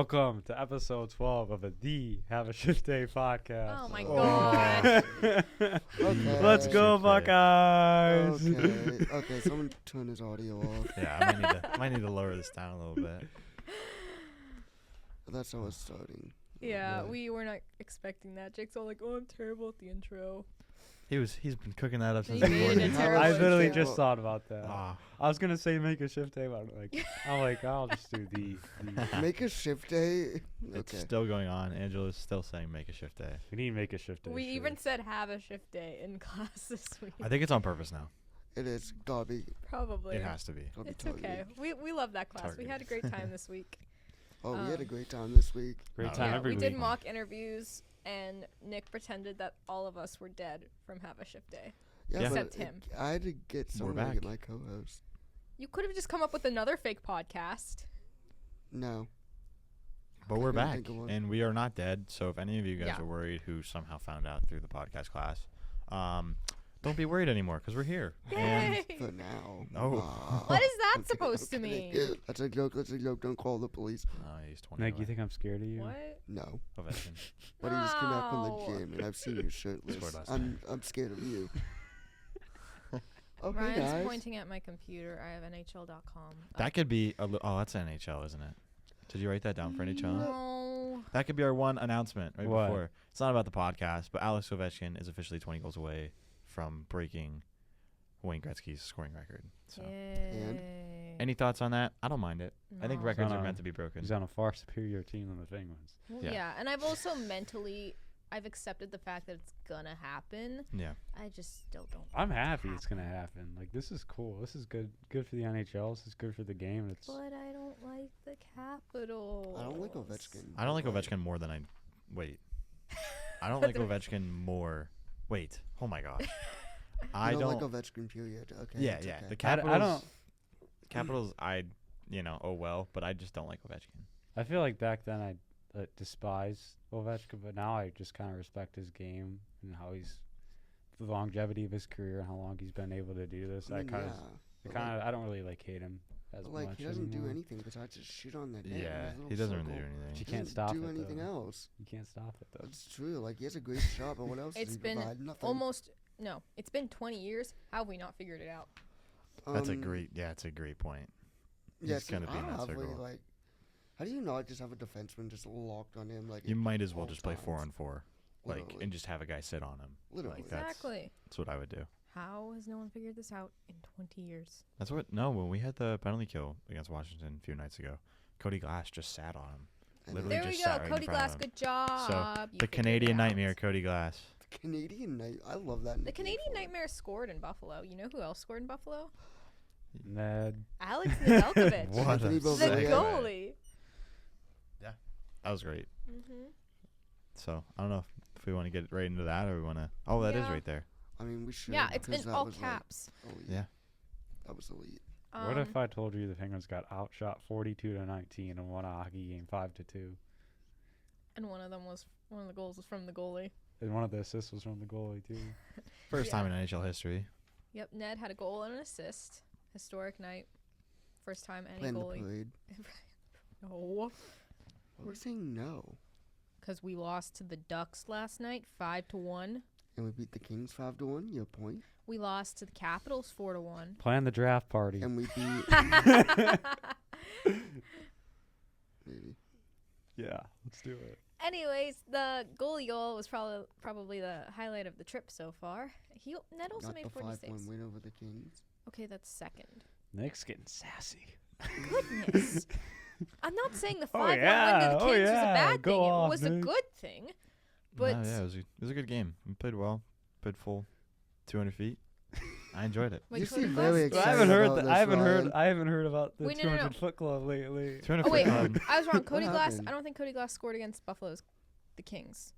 Welcome to episode 12 of the Have a Shift Day podcast. Oh my god. Okay. Let's go, Shift Day. Buckeyes. Okay, someone turn his audio off. Yeah, I might need to lower this down a little bit. That's how it's starting. Yeah, we were not expecting that. Jake's all like, "Oh, I'm terrible at the intro." He's been cooking that up He since the made it morning. a terrible I literally intro. just thought about that. Ah, I was gonna say make a shift day, but I'm like, I'll just do the. Make a shift day. it's Okay. still going on. Angela's still saying make a shift day. We need to make a shift day. We shirt. even said have a shift day in class this week. I think it's on purpose now. It is gotta be. Probably. It has to be. Gotta be It's targeted. okay. We love that class. We Targeted. had a great time this week. Oh, we had a Um, great time this week. great Oh, time Yeah, every we week. did mock interviews, and Nick pretended that all of us were dead from have a shift day. Yeah, Yeah. but Except him. I had to get We're someone to get back. my co-host. You could have just come up with another fake podcast. No. But we're couldn't back, think of one. and we are not dead. So if any of you guys Yeah. are worried who somehow found out through the podcast class, don't be worried anymore because we're here. And Yay! For now. No. What is that I'm kidding, supposed to I'm kidding. mean? That's a joke. That's a joke. Don't call the police. he's 20. Nick, you think I'm scared of you? What? No. Ovechkin. But he just came back from No. the gym, and I've seen you shirtless. Scored last I'm scared of you. Okay, Ryan's guys. pointing at my computer. I have NHL.com. That could be that's NHL, isn't it? Did you write that down for NHL? No. That could be our one announcement right What? before. It's not about the podcast, but Alex Ovechkin is officially 20 goals away from breaking Wayne Gretzky's scoring record. So, Yay. any thoughts on that? I don't mind it. I think No. records are No. meant to be broken. He's on a far superior team than the Penguins. Well, Yeah. yeah, and I've also mentally, I've accepted the fact that it's gonna happen. Yeah. I just still don't. I'm want it to happy it's gonna happen. Like, this is cool. This is good for the NHL. This is good for the game. It's But I don't like the Capitals. I don't like Ovechkin. I don't like but Ovechkin more than I. Wait. I don't like That's Ovechkin more. Wait. Oh my god. You I don't don't. like Ovechkin, period. Okay. Yeah, it's yeah. okay. The Capitals. I don't. Capitals. Oh well, but I just don't like Ovechkin. I feel like back then I despised Ovechkin, but now I just kind of respect his game and how the longevity of his career and how long he's been able to do this. I mean, yeah. but I don't really hate him as but, like, much he doesn't do anymore. anything besides just shit on that net. in Yeah, his little he doesn't really circle. do anything. You He can't doesn't stop do it, anything though. else. You can't stop it though. That's true. Like, he has a great shot, but what else does It's he been provide? Nothing. it's been 20 years. How have we not figured it out? That's a Um, great. Yeah, it's a great point. Yeah, He's gonna be in that how circle. how do you not just have a defenseman just locked on him? Like, You might as well all just play times? 4-on-4, like, Literally. and just have a guy sit on him. Literally. Like, that's Exactly. what I would do. How has no one figured this out in 20 years? That's what. No, when we had the penalty kill against Washington a few nights ago, Cody Glass just sat on him. And Literally There we just go. sat right in Cody front of Glass, him. good job. You The figured Canadian it out. Nightmare, Cody Glass. the Canadian night. I love that. The nickname Canadian for it. Nightmare scored in Buffalo. You know who else scored in Buffalo? Ned. Alex Nedeljkovic. What Anthony a Bovillier. The segue. goalie. That was great. Mm-hmm. So I don't know if we want to get right into that or we want to. Oh, that is Yeah. right there. I mean, we should. Yeah, it's because in that all was, caps. Like, elite. Yeah. That was elite. What if I told you the Penguins got outshot 42-19 and won a hockey game 5-2, And one of the goals was from the goalie. and one of the assists was from the goalie too? First Yeah. time in NHL history. Yep, Ned had a goal and an assist. Historic night. First time any Playing the goalie. parade. No. We're saying no. Because we lost to the Ducks last night, 5-1. And we beat the Kings 5-1. Your point. We lost to the Capitals 4-1. Plan the draft party. And we beat. Maybe. Yeah, let's do it. Anyways, the goalie goal was probably the highlight of the trip so far. Ned also Not made the 40 5-1 saves. win over the Kings. Okay, that's second. Nick's getting sassy. Goodness. I'm not saying the 5-1 Oh, win to yeah. the Oh, Kings was a yeah. bad Go thing. off, It was a Nick. good thing. But No, yeah, it was a good game. We played well. Played full 200 feet. I enjoyed it. wait, You Cody seem Glass- very I excited haven't heard. about The, this, I haven't heard. Ryan. I haven't heard about the Wait, no, no, no. 200-foot club lately. 200 Oh, foot wait. club. I was wrong. Cody Glass, happened? I don't think Cody Glass scored against Buffalo's the Kings.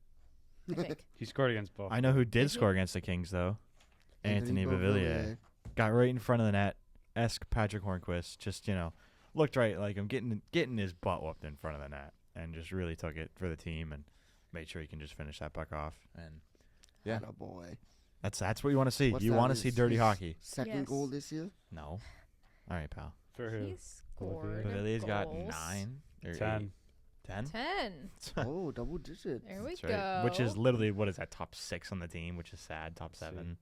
I think. He scored against Buffalo. I know who Did did he? score against the Kings though. Anthony Beauvillier. Got right in front of the net. Patrick Hornquist. Just looked right like him getting his butt whooped in front of the net and just really took it for the team and made sure he can just finish that puck off. And yeah, Atta boy. that's what you want to see. What's You that, want to see his- dirty his hockey. Second Yes. goal this year? No. All right, pal. For who? He scored Beauvillier's got goals. 9 or 10. 8. 10? 10. Oh, double digits. There we That's go. right. Which is literally, what is that, top 6 on the team, which is sad, top 7.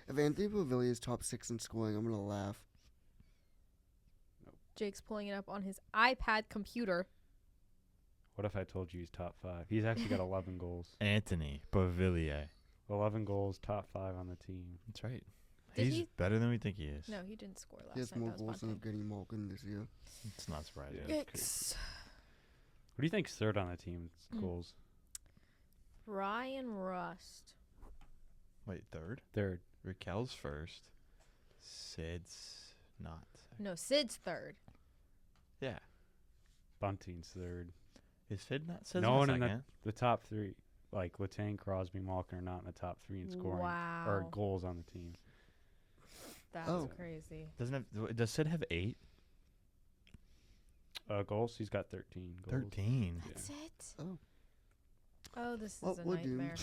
If Anthony Pavilion is top 6 in scoring, I'm gonna laugh. Jake's pulling it up on his iPad computer. What if I told you he's top 5? He's actually got 11 goals. Anthony Beauvillier. 11 goals, top 5 on the team. That's right. Did He's he- better than we think he is. No, he didn't score last He has night. more That was goals than Bonte. Evgeny Malkin this year. It's not surprising. Yeah. Yikes. What do you think's third on the team? Mm. Goals. Ryan Rust. Wait, third? Third. Raquel's first. Sid's not. No, Sid's third. Yeah. Bunting's third. Is Sid not? Sid's No not one in second. the top 3, like Letang, Crosby, Malkin, are not in the top 3 in scoring Wow. or goals on the team. That's Oh. crazy. Does Sid have 8? Goals, he's got 13 goals. 13. That's it? Oh. Oh, this is What a would you? nightmare.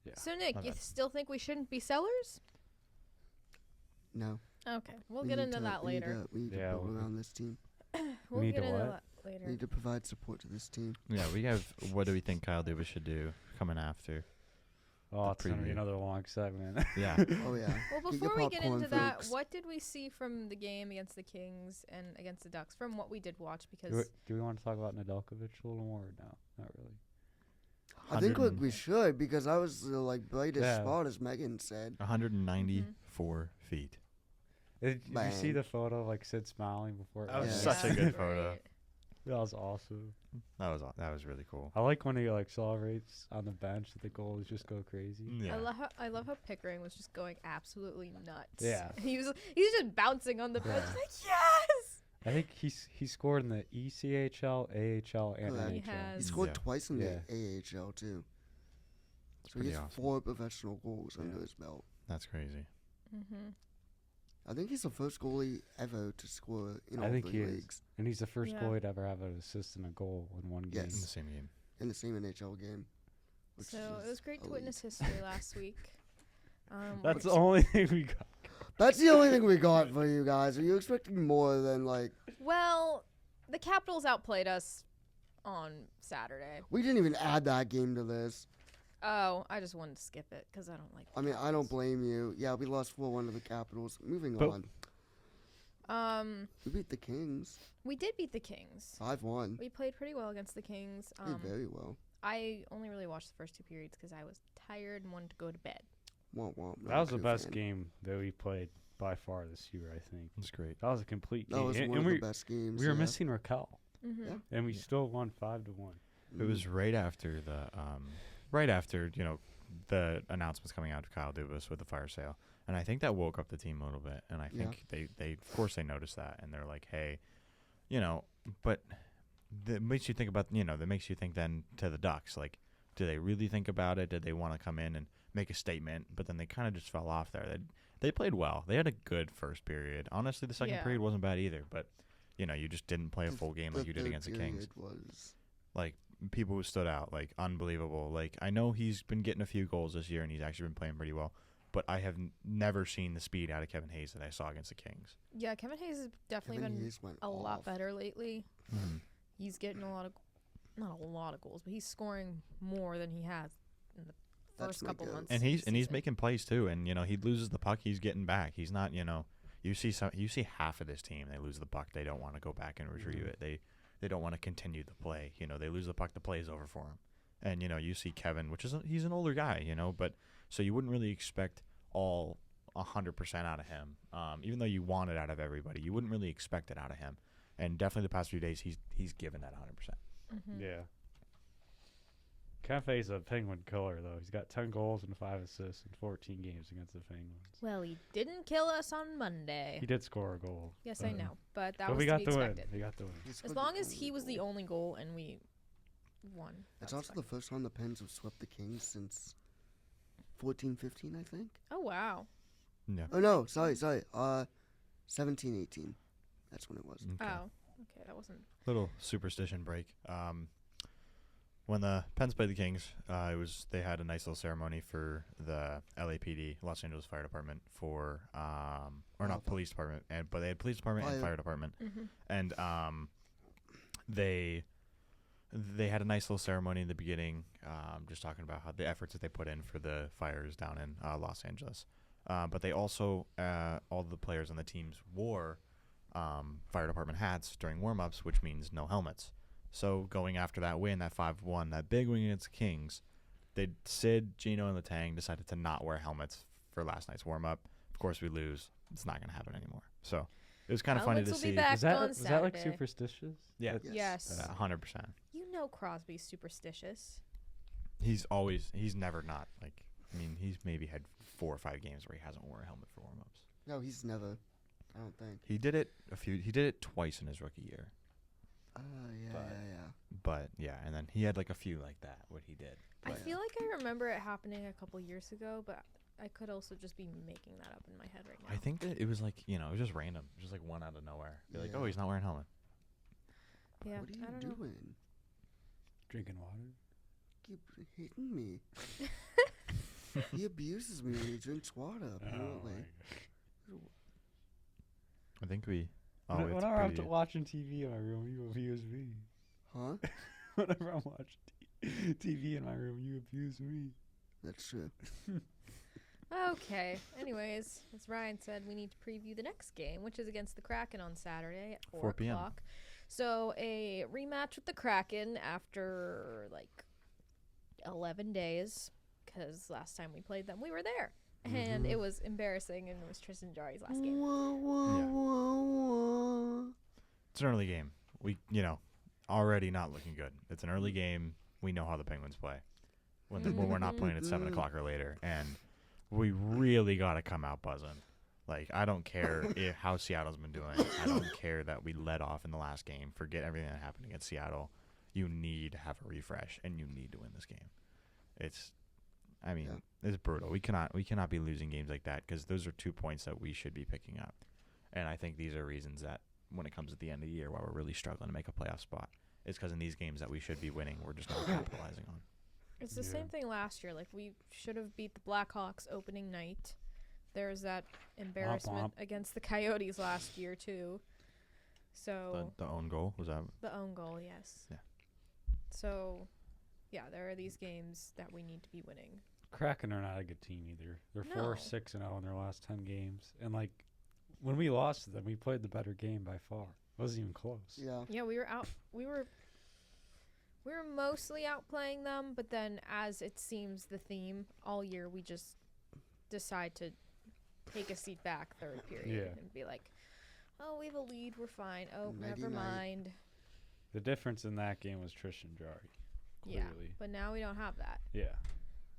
Yeah. So, Nick, My you bad. still think we shouldn't be sellers? No. Okay, we'll We get need into to- that we need later. to- We need to Yeah, build we- around this team. We'll need get to into what? that We later. need to provide support to this team. Yeah, we have. What do we think Kyle Dubas should do coming after? Oh, it's going to be preview. another long segment. Yeah. Oh yeah. Well, Get your before we get popcorn, into that, folks. what did we see from the game against the Kings and against the Ducks from what we did watch? do, Because we want to talk about Nedeljkovic a little more? Or no, not really. I think 100 we should because I was the brightest Yeah. spot, as Megan said. 194 feet. Did you see Bang. the photo of Sid smiling before? That was Yeah. such a good photo. That was awesome. That was really cool. I like when he celebrates on the bench that the goals just go crazy. Yeah. I love how Pickering was just going absolutely nuts. Yeah. He's just bouncing on the bench Yeah. like yes. I think he scored in the ECHL, AHL, and Correct. He NHL. He has. scored Yeah. twice in Yeah. the AHL too. So he pretty has awesome. 4 professional goals under Yeah. his belt. That's crazy. Mm-hmm. I think he's the first goalie ever to score in I all think 3 he is. leagues And he's the first Yeah. goalie to ever have an assist and a goal in one game. In the Yes. same game. in the same NHL game. which So it is was great to elite. witness history last week. That's which- the only thing we got. That's the only thing we got for you guys. Are you expecting more than Well, the Capitals outplayed us on Saturday. we didn't even add that game to this. Oh, I just wanted to skip it because I don't like. the I mean, I don't Capitals. blame you. Yeah, we lost 4-1 to the Capitals. Moving But- on. We beat the Kings. We did beat the Kings. 5-1. We played pretty well against the Kings. Did very well. I only really watched the first 2 periods because I was tired and wanted to go to bed. Womp womp. That was the Not a best fan. game that we played by far this year, I think. That's great. That was a complete That game. was And- one and of we, the best games. we were yeah. missing Raquel, Mm-hmm. Yeah. and we Yeah. still won 5-1. It was right after the announcements coming out of Kyle Dubas with the fire sale, and I think that woke up the team a little bit. And I Yeah. think they of course they noticed that, and they're like, hey, but that makes you think about that makes you think then to the Ducks, like, do they really think about it? Did they want to come in and make a statement? But then they kind of just fell off there. They played well. They had a good first period. Honestly, the second Yeah. period wasn't bad either. But you just didn't play a full game like The you did third against the Kings. period was Like, people who stood out, like, unbelievable. Like, I know he's been getting a few goals this year, and he's actually been playing pretty well, but I have never seen the speed out of Kevin Hayes that I saw against the Kings. Yeah, Kevin Hayes has definitely Kevin been Hayes went a lot off. better lately. He's getting not a lot of goals, but he's scoring more than he has in the That's first really couple good. months. And of he's the and he's season. making plays too, and he loses the puck, he's getting back. He's not, you see half of this team, they lose the puck, they don't want to go back and retrieve it. They don't want to continue the play. They lose the puck, the play is over for him. And you see Kevin, which is he's an older guy, but so you wouldn't really expect all 100% out of him. Even though you want it out of everybody, you wouldn't really expect it out of him. And definitely the past few days, he's given that 100%. Mhm. Yeah. Cafe's a Penguin killer, though. He's got 10 goals and 5 assists in 14 games against the Penguins. Well, he didn't kill us on Monday. He did score a goal. Yes, I know, but that But was we to got be the win. expected. We got the win. He As scored long the as only he was the goal. only goal and we won. It's that's also fine. the first time the Pens have swept the Kings since 14-15, I think. Oh wow. Yeah. Oh no, sorry. 17-18. That's when it was. Okay. Oh, okay, that wasn't. Little superstition break. When the Pens played the Kings, they had a nice little ceremony for the LAPD, Los Angeles Fire Department, or not police department, but they had police department and Fire. fire department, Mm-hmm. and they they had a nice little ceremony in the beginning, just talking about how the efforts that they put in for the fires down in Los Angeles. But they also, all the players on the teams wore fire department hats during warm-ups, which means no helmets. So going after that win, that 5-1, that big win against the Kings, Sid, Gino, and Letang decided to not wear helmets for last night's warm-up. Of course, we lose. It's not going to happen anymore. So it was kind of funny to Helmets will be see. back Was that on was that like Saturday. superstitious? Yeah, Yes. 100%. You know Crosby's superstitious. He's never not like. I mean, he's maybe had 4 or 5 games where he hasn't worn a helmet for warm-ups. No, he's never. I don't think. He did it twice in his rookie year. Yeah. But yeah, and then he had like a few like that. What he did. I But, feel like I remember it happening a couple years ago, but I could also just be making that up in my head right now. I think that it was like it was just random, just like one out of nowhere. You're like, oh, Yeah. he's not wearing a helmet. Yeah, What are I don't you know. doing? Drinking water. Keep hitting me. He abuses me when he drinks water. Apparently. I think we. Whenever I'm watching TV in my room, you abuse me. Huh? Whenever I'm watching TV in my room, you abuse me. That's true. Okay. Anyways, as Ryan said, we need to preview the next game, which is against the Kraken on Saturday at 4 p.m. o'clock. So a rematch with the Kraken after like 11 days, because last time we played them, we were there. And it was embarrassing, and it was Tristan Jarry's last game. It's an early game. We already not looking good. It's an early game. We know how the Penguins play when we're not playing at 7 o'clock or later, and we really got to come out buzzing. Like, I don't care how Seattle's been doing. I don't care that we let off in the last game. Forget everything that happened against Seattle. You need to have a refresh, and you need to win this game. It's brutal. We cannot be losing games like that, because those are 2 points that we should be picking up. And I think these are reasons that when it comes at the end of the year, why we're really struggling to make a playoff spot, is because in these games that we should be winning, we're just not capitalizing on. It's the same thing last year. Like, we should have beat the Blackhawks opening night. There's that embarrassment against the Coyotes last year, too. So The own goal, was that? the own goal, yes. Yeah. So, yeah, there are these games that we need to be winning. Kraken are not a good team either. They're No. 4-6-0 in their last 10 games, and like when we lost to them, we played the better game by far. It wasn't even close. Yeah. Yeah, we were mostly outplaying them, but then, as it seems the theme all year, we just decide to take a seat back third period and be like, oh, we have a lead, we're fine. Oh, never Nighty-night. mind. The difference in that game was Tristan Jarry. Clearly. Yeah, but now we don't have that. Yeah.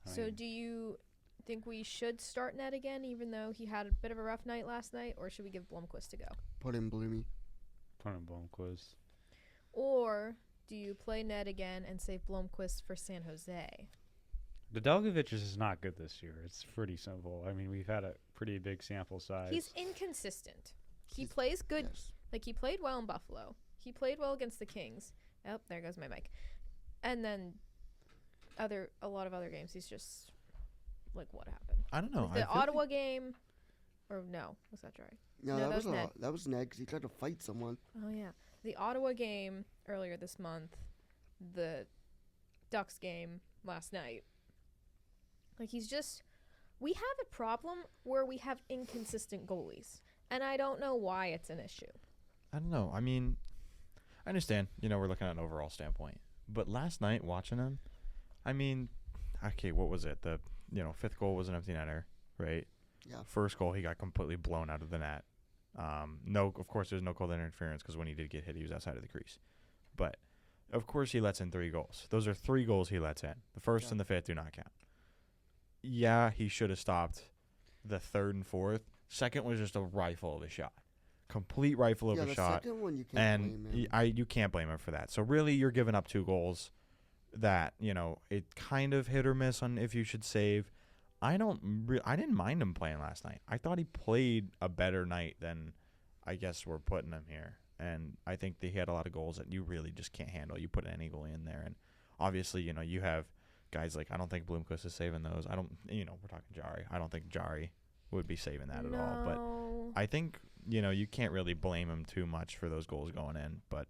So do you think we should start Ned again, even though he had a bit of a rough night last night, or should we give Blomqvist a go? Put in Bloomy. Put in Blomqvist. Or do you play Ned again and save Blomqvist for San Jose? The Delgovich is not good this year. It's pretty simple. I mean, we've had a pretty big sample size. He's inconsistent. He He's- plays good. Yes. Like, he played well in Buffalo. He played well against the Kings. Oh, there goes my mic. And then a lot of other games, he's just like, what happened? I don't know. Like the Ottawa game, or no, was that right? No, No, that was Ned. that was Ned, 'cause he tried to fight someone. Oh yeah, the Ottawa game earlier this month, the Ducks game last night. Like, we have a problem where we have inconsistent goalies, and I don't know why it's an issue. I don't know. I mean, I understand. We're looking at an overall standpoint, but last night watching him, I mean, okay, what was it? The fifth goal was an empty netter, right? Yeah. First goal, he got completely blown out of the net. No, of course, there's no called interference, because when he did get hit, he was outside of the crease. But of course, he lets in 3 goals. Those are 3 goals he lets in. The first and the fifth do not count. Yeah, he should have stopped the third and fourth. Second was just a rifle of a shot, complete rifle of Yeah, a the shot. second one you can't blame him. And you can't blame him for that. So really, you're giving up 2 goals that, it kind of hit or miss on if you should save. I didn't mind him playing last night. I thought he played a better night than I guess we're putting him here. And I think that he had a lot of goals that you really just can't handle. You put any goal in there. And obviously, you have guys like, I don't think Blomqvist is saving those. We're talking Jarry. I don't think Jarry would be saving that at all. But I think, you can't really blame him too much for those goals going in. But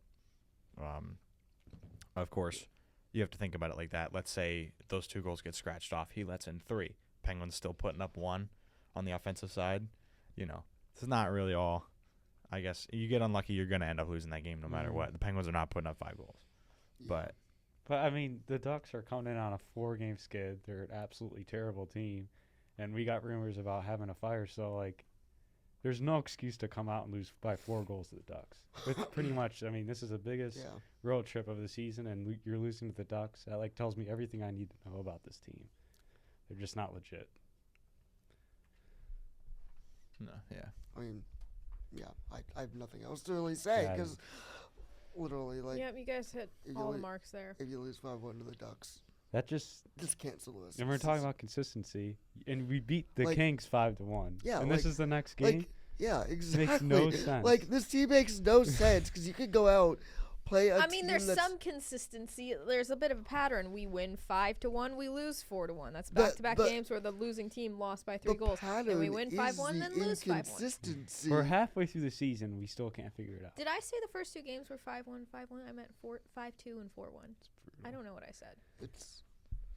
of course, you have to think about it like that. Let's say those 2 goals get scratched off. He lets in 3. Penguins still putting up 1 on the offensive side. You know, it's not really all. I guess you get unlucky, you're going to end up losing that game no matter what. The Penguins are not putting up 5 goals. Yeah. But I mean, the Ducks are coming in on a 4-game skid. They're an absolutely terrible team, and we got rumors about having a fire. So like, there's no excuse to come out and lose by 4 goals to the Ducks. With pretty much, I mean, this is the biggest road trip of the season, and you're losing to the Ducks. That like tells me everything I need to know about this team. They're just not legit. No, yeah. I mean, yeah, I have nothing else to really say Yeah, because literally, like, Yep, you guys hit if you all the lo- marks there. if you lose 5-1 to the Ducks, That just cancel this. and we're talking about consistency, and we beat the Like- Kings 5-1. Yeah, and like- this is the next game. Like, yeah, exactly. makes no sense. Like, this team makes no sense because you could go out, play a I mean, team there's that's some consistency. There's a bit of a pattern. We win 5-1, we lose 4-1. That's But- back-to-back but games where the losing team lost by 3 the goals. And we pattern win is 5-1, the then lose 5-1. inconsistency. We're halfway through the season. We still can't figure it out. Did I say the first 2 games were 5-1, 5-1? I meant 5-2 and 4-1. I don't know what I said. It's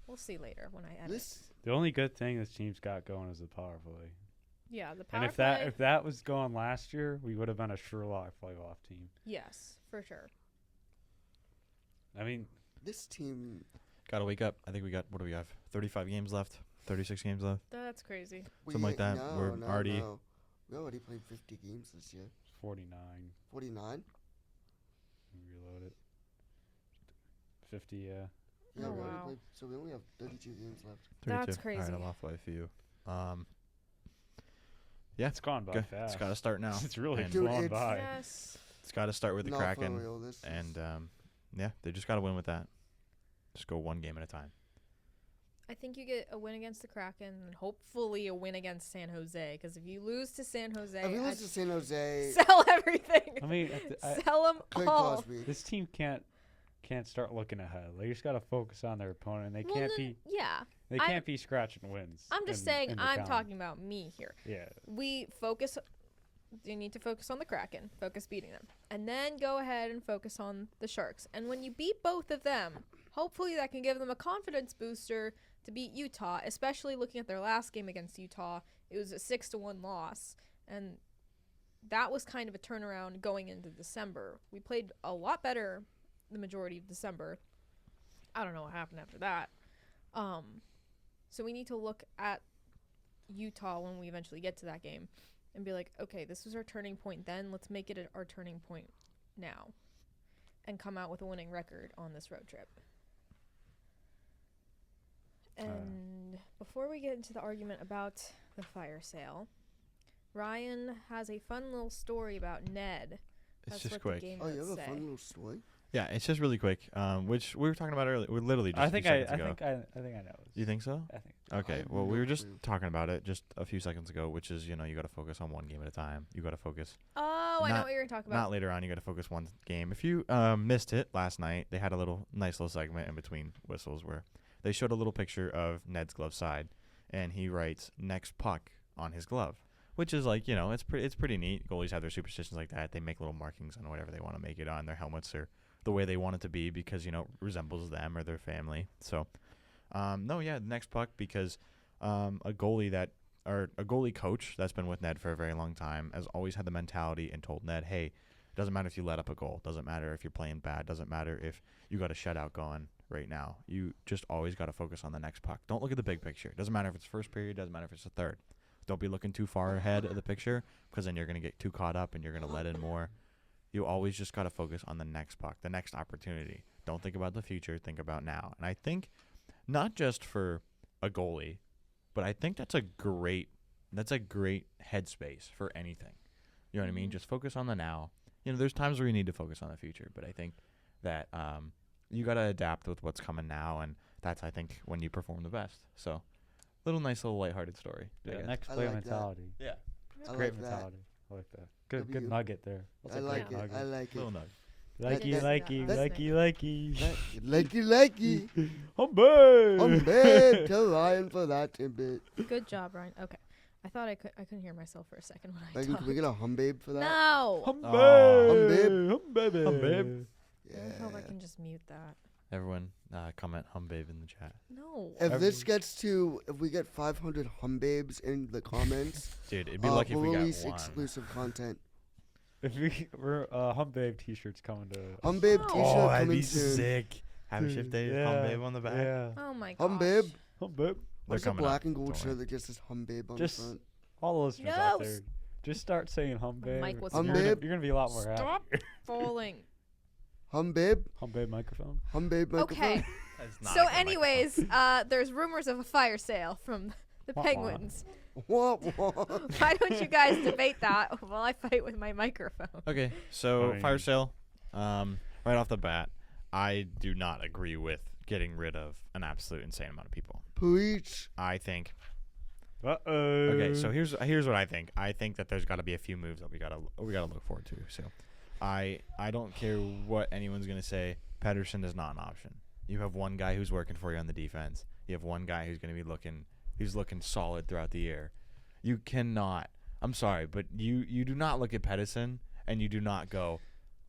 We'll see later when I edit. this. The only good thing this team's got going is the power play. Yeah, the power And play. if that was going last year, we would have been a Sherlock playoff team. Yes, for sure. I mean, This team. Got to wake up. I think we got, what do we have? 35 games left? 36 games left? That's crazy. Something like that. No, We're no, already- No. We already played 50 games this year. 49. 49. Reload it. 50, yeah. Yeah, Oh, we already wow. played, so we only have 32 games left. That's 32. All right, I'm crazy. off by a few. Yeah, It's gone by good. fast. It's got to start now. It's really And Dude, blown it's- by. Yes. It's got to start with the No, for Kraken. real, this is- And, yeah, they just got to win with that. Just go 1 game at a time. I think you get a win against the Kraken and hopefully a win against San Jose. Because if you lose to San Jose, if we lose I'd to San Jose, sell everything. I mean, Sell them could all. cause me. this team can't start looking ahead. They just got to focus on their opponent. They Well, can't then- be Yeah. they I'm- can't be scratching wins. I'm just in- saying, in the I'm county. talking about me here. Yeah. We focus. You need to focus on the Kraken, focus beating them, and then go ahead and focus on the Sharks. And when you beat both of them, hopefully that can give them a confidence booster to beat Utah, especially looking at their last game against Utah. It was a 6-1 loss, and that was kind of a turnaround going into December. We played a lot better the majority of December. I don't know what happened after that. So we need to look at Utah when we eventually get to that game and be like, okay, this was our turning point then. Let's make it our turning point now and come out with a winning record on this road trip. And before we get into the argument about the fire sale, Ryan has a fun little story about Ned. It's That's just what quick. the game Oh, you notes have a say. fun little story. Yeah, it's just really quick. Which we were talking about earlier. We're literally just I a few think seconds I ago. think I know this. You think so? I think. Okay. have Well, we no were just clue. talking about it just a few seconds ago, which is, you got to focus on 1 game at a time. You got to focus. Oh, I know Not- what you're going to talk about. Not later on. You got to focus 1 game. If you missed it last night, they had a nice little segment in between whistles where they showed a little picture of Ned's glove side, and he writes "next puck" on his glove, which is like, it's pretty neat. Goalies have their superstitions like that. They make little markings on whatever they want to make it on their helmets or the way they want it to be because it resembles them or their family. So, the next puck because a goalie coach that's been with Ned for a very long time has always had the mentality and told Ned, hey, it doesn't matter if you let up a goal, doesn't matter if you're playing bad, doesn't matter if you got a shutout going right now. You just always got to focus on the next puck. Don't look at the big picture. Doesn't matter if it's first period, doesn't matter if it's the third. Don't be looking too far ahead of the picture because then you're going to get too caught up and you're going to let in more. You always just got to focus on the next puck, the next opportunity. Don't think about the future. Think about now. And I think not just for a goalie, but I think that's a great headspace for anything. You know what I mean? Mhm. Just focus on the now. There's times where you need to focus on the future, but I think that you got to adapt with what's coming now, and that's, I think, when you perform the best. So, nice little lighthearted story. I Yeah, guess. next I player like that. Yeah. mentality. I Great like that. mentality. I like that. Good W. nugget there. That's I a like great it. I nugget. like it. Little nugget. Likey, That- likey, that- likey, likey. Likey. Humble. I'm bad. Tell Ryan for that tidbit. Good job, Ryan. Okay. I thought I couldn't hear myself for a second when I Megan, talked. can we get a hum babe for that? No. Humble. Aw. Humbabe. Humbabe. Humbabe. Yeah. I hope I can just mute that. Everyone, comment humbabe in the chat. No. If we get 500 humbabes in the comments, Dude, it'd be lucky if we'll we got release one. exclusive content. If we're Humbabe t-shirts coming to Humbabe No. t-shirt Oh, that'd coming be soon. sick. Have a shift day, Yeah, humbabe on the back. Yeah. Oh my gosh. Humbabe. Humbabe. What's a coming up, black and gold don't worry. shirt that just says humbabe on Just the front? All the listeners out No. there, just start saying Humbabe. mic was You're not- gonna- You're gonna be a lot more Stop happy. falling. Humbabe. Humbabe microphone. Humbabe microphone. Okay. That's not So, a good anyways, there's rumors of a fire sale from the Wah-wah. Penguins. Wah, wah. Why don't you guys debate that while I fight with my microphone? Okay, so Fine. fire sale. Right off the bat, I do not agree with getting rid of an absolute insane amount of people. Preach. I think. Uh-oh. Okay, so here's what I think. I think that there's got to be a few moves that we gotta look forward to. So, I don't care what anyone's gonna say. Pedersen is not an option. You have one guy who's working for you on the defense. You have one guy who's gonna be looking solid throughout the year. You cannot. I'm sorry, but you do not look at Pedersen and you do not go,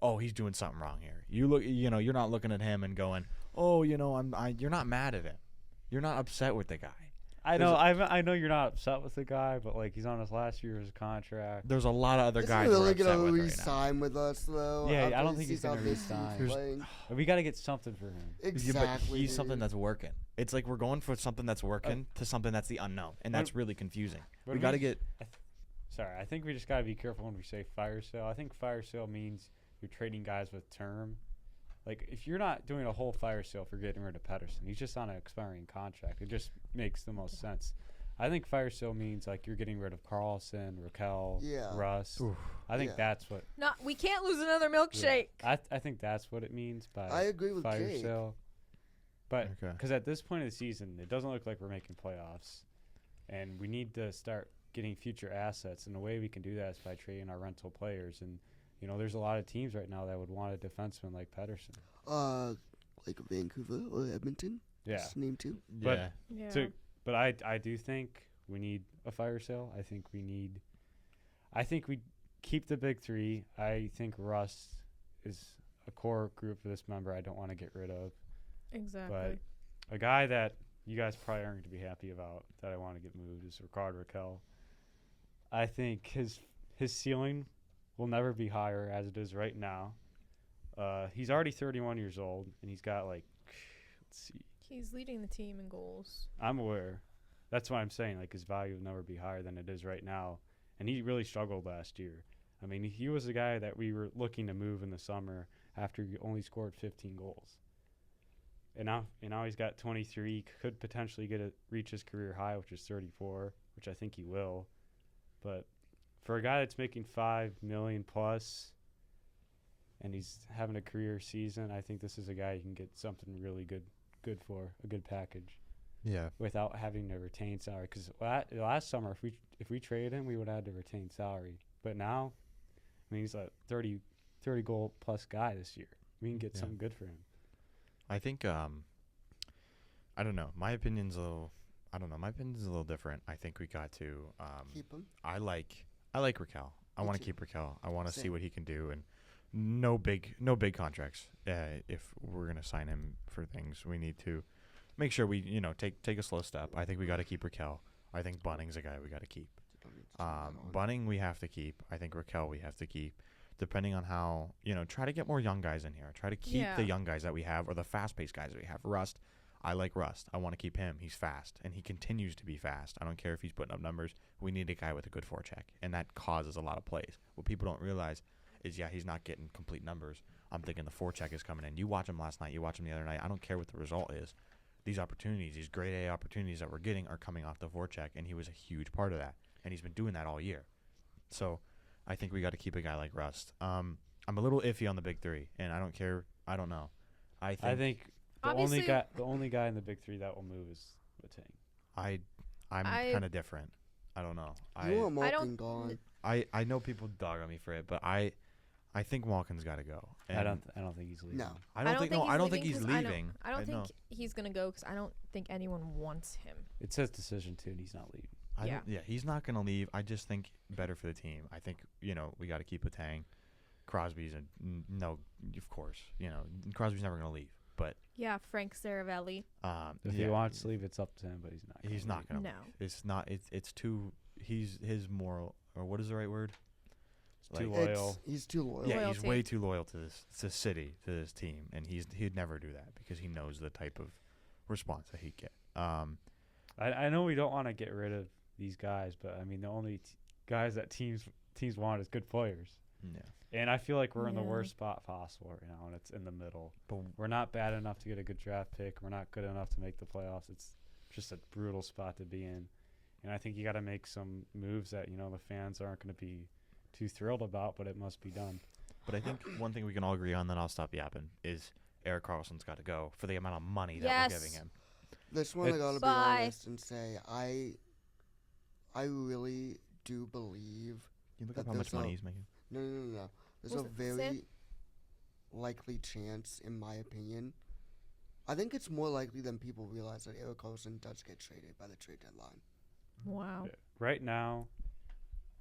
oh, he's doing something wrong here. You're not looking at him and going, oh, you're not mad at him. You're not upset with the guy. I know you're not upset with the guy, but like he's on his last year of his contract. There's a lot of other Isn't guys he we're really upset gonna with right now. re-sign with us though? Yeah, after I don't he think he's sees how gonna this team's re-sign. There's- playing? We got to get something for him. Exactly. Yeah, but he's something dude. that's working. It's like we're going for something that's working to something that's the unknown, and that's really confusing. But We got to get. Sorry, I think we just gotta be careful when we say fire sale. I think fire sale means you're trading guys with term. Like if you're not doing a whole fire sale for getting rid of Pedersen, he's just on an expiring contract. It just makes the most sense. I think fire sale means like you're getting rid of Carlson, Raquel, Yeah. Russ. Oof. I think Yeah. that's what. We can't lose another milkshake. I think that's what it means by I agree with fire Jake. sale. But Okay. because at this point of the season, it doesn't look like we're making playoffs, and we need to start getting future assets. And the way we can do that is by trading our rental players. And there's a lot of teams right now that would want a defenseman like Pedersen. Like Vancouver or Edmonton. Yeah. Just name two. But- Yeah. Yeah. So, but I do think we need a fire sale. I think we keep the big three. I think Russ is a core group of this member I don't want to get rid of. Exactly. A guy that you guys probably aren't going to be happy about that I want to get moved is Rickard Raquel. I think his ceiling will never be higher as it is right now. He's already 31 years old, and he's got let's see. He's leading the team in goals. I'm aware. That's why I'm saying his value will never be higher than it is right now. And he really struggled last year. I mean, he was the guy that we were looking to move in the summer after he only scored 15 goals. And now he's got 23. Could potentially reach his career high, which is 34, which I think he will. But for a guy that's making $5 million plus, and he's having a career season, I think this is a guy you can get something really good for, a good package, Yeah. without having to retain salary. Because last summer, if we traded him, we would have had to retain salary. But now, I mean, he's a 30 goal plus guy this year. We can get Yeah. something good for him. I think I don't know. My opinion's a little different. I think we got to Keep him. I like Raquel. I Me want to too. keep Raquel. I want to see Same. what he can do, and no big contracts. If we're gonna sign him for things, we need to make sure we take a slow step. I think we got to keep Raquel. I think Bunning's a guy we got to keep. Bunning we have to keep. I think Raquel we have to keep. Depending on how try to get more young guys in here. Try to keep Yeah. the young guys that we have, or the fast-paced guys that we have. Rust. I like Rust. I want to keep him. He's fast, and he continues to be fast. I don't care if he's putting up numbers. We need a guy with a good forecheck, and that causes a lot of plays. What people don't realize is, he's not getting complete numbers. I'm thinking the forecheck is coming in. You watch him last night. You watch him the other night. I don't care what the result is. These opportunities, these grade A opportunities that we're getting are coming off the forecheck, and he was a huge part of that, and he's been doing that all year. So I think we got to keep a guy like Rust. I'm a little iffy on the big three, and I don't care. I don't know. I think the Obviously- only guy in the big three that will move is Letang. I'm I- kind of different. I don't know. You want I Malkin don't- gone. I know people dog on me for it, but I think Malkin's got to go. I And don't think he's leaving. No. I don't think he's 'cause leaving. I don't know. think he's gonna go because I don't think anyone wants him. It's his decision too, and he's not leaving. Yeah. He's not gonna leave. I just think better for the team. I think we got to keep Letang. Crosby's no, of course. Crosby's never gonna leave. but Yeah, Frank Saravelli. If he wants to leave, it's up to him, but he's not. He's not gonna. No. leave. It's not. It's too. His moral, or what is the right word? Too Like- loyal. He's too loyal. Yeah, he's Loyalty. way too loyal to this city, to this team, and he'd never do that because he knows the type of response that he'd get. I know we don't want to get rid of these guys, but I mean the only guys that teams want is good players. Yeah. And I feel like we're in the Yeah. worst spot possible right now, and it's in the middle. But We're not bad enough to get a good draft pick. We're not good enough to make the playoffs. It's just a brutal spot to be in. And I think you got to make some moves that, the fans aren't going to be too thrilled about, but it must be done. But I think one thing we can all agree on, then I'll stop yapping, is Eric Carlson's got to go for the amount of money that we're Yes. giving him. This one I It's- gotta be Bye. honest and say I really do believe Can you look That up how much there's money a- he's making? no. There's Was a it very Sam? likely chance, in my opinion. I think it's more likely than people realize that Eric Carlson does get traded by the trade deadline. Wow. Yeah. Right now,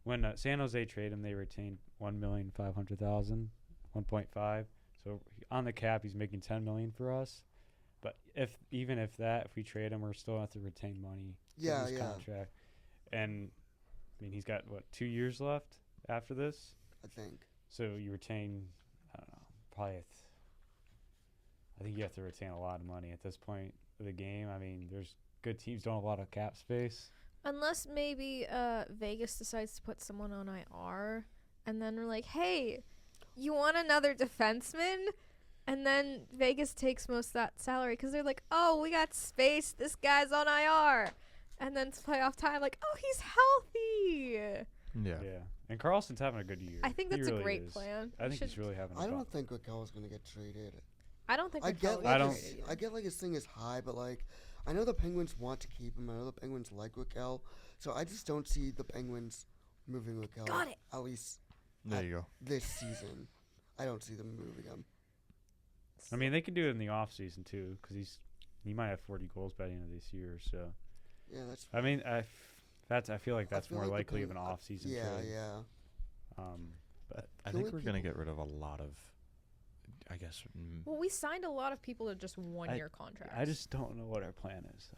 when San Jose traded him, they retained 1,500,000, 1.5. So on the cap, he's making 10 million for us. But if we trade him, we're still have to retain money. from Yeah, his yeah. contract. And I mean, he's got 2 years left after this. I think. So you retain, I don't know, probably. I think you have to retain a lot of money at this point of the game. I mean, there's good teams don't have a lot of cap space. Unless maybe Vegas decides to put someone on IR, and then we're like, hey, you want another defenseman? And then Vegas takes most of that salary because they're like, oh, we got space. This guy's on IR. And then it's playoff time, like, oh, he's healthy. Yeah. And Carlson's having a good year. I think He that's really a great is. plan. I We think should- he's really having a I don't bump. think Raquel's gonna get traded. I don't think I Raquel get would like I don't- his, trade. I get like his thing is high, but like I know the Penguins want to keep him. I know the Penguins like Raquel, so I just don't see the Penguins moving Raquel. Got it. At least There you go. this season, I don't see them moving him. I mean, they can do it in the off season too, because he might have 40 goals by the end of this year. So Yeah, that's. I mean, I feel like that's feel more like the likely of an Penguins- off season Yeah, trade. yeah. But I The think only we're gonna people- get rid of a lot of, I guess. Well, we signed a lot of people to just one-year contracts. I just don't know what our plan is.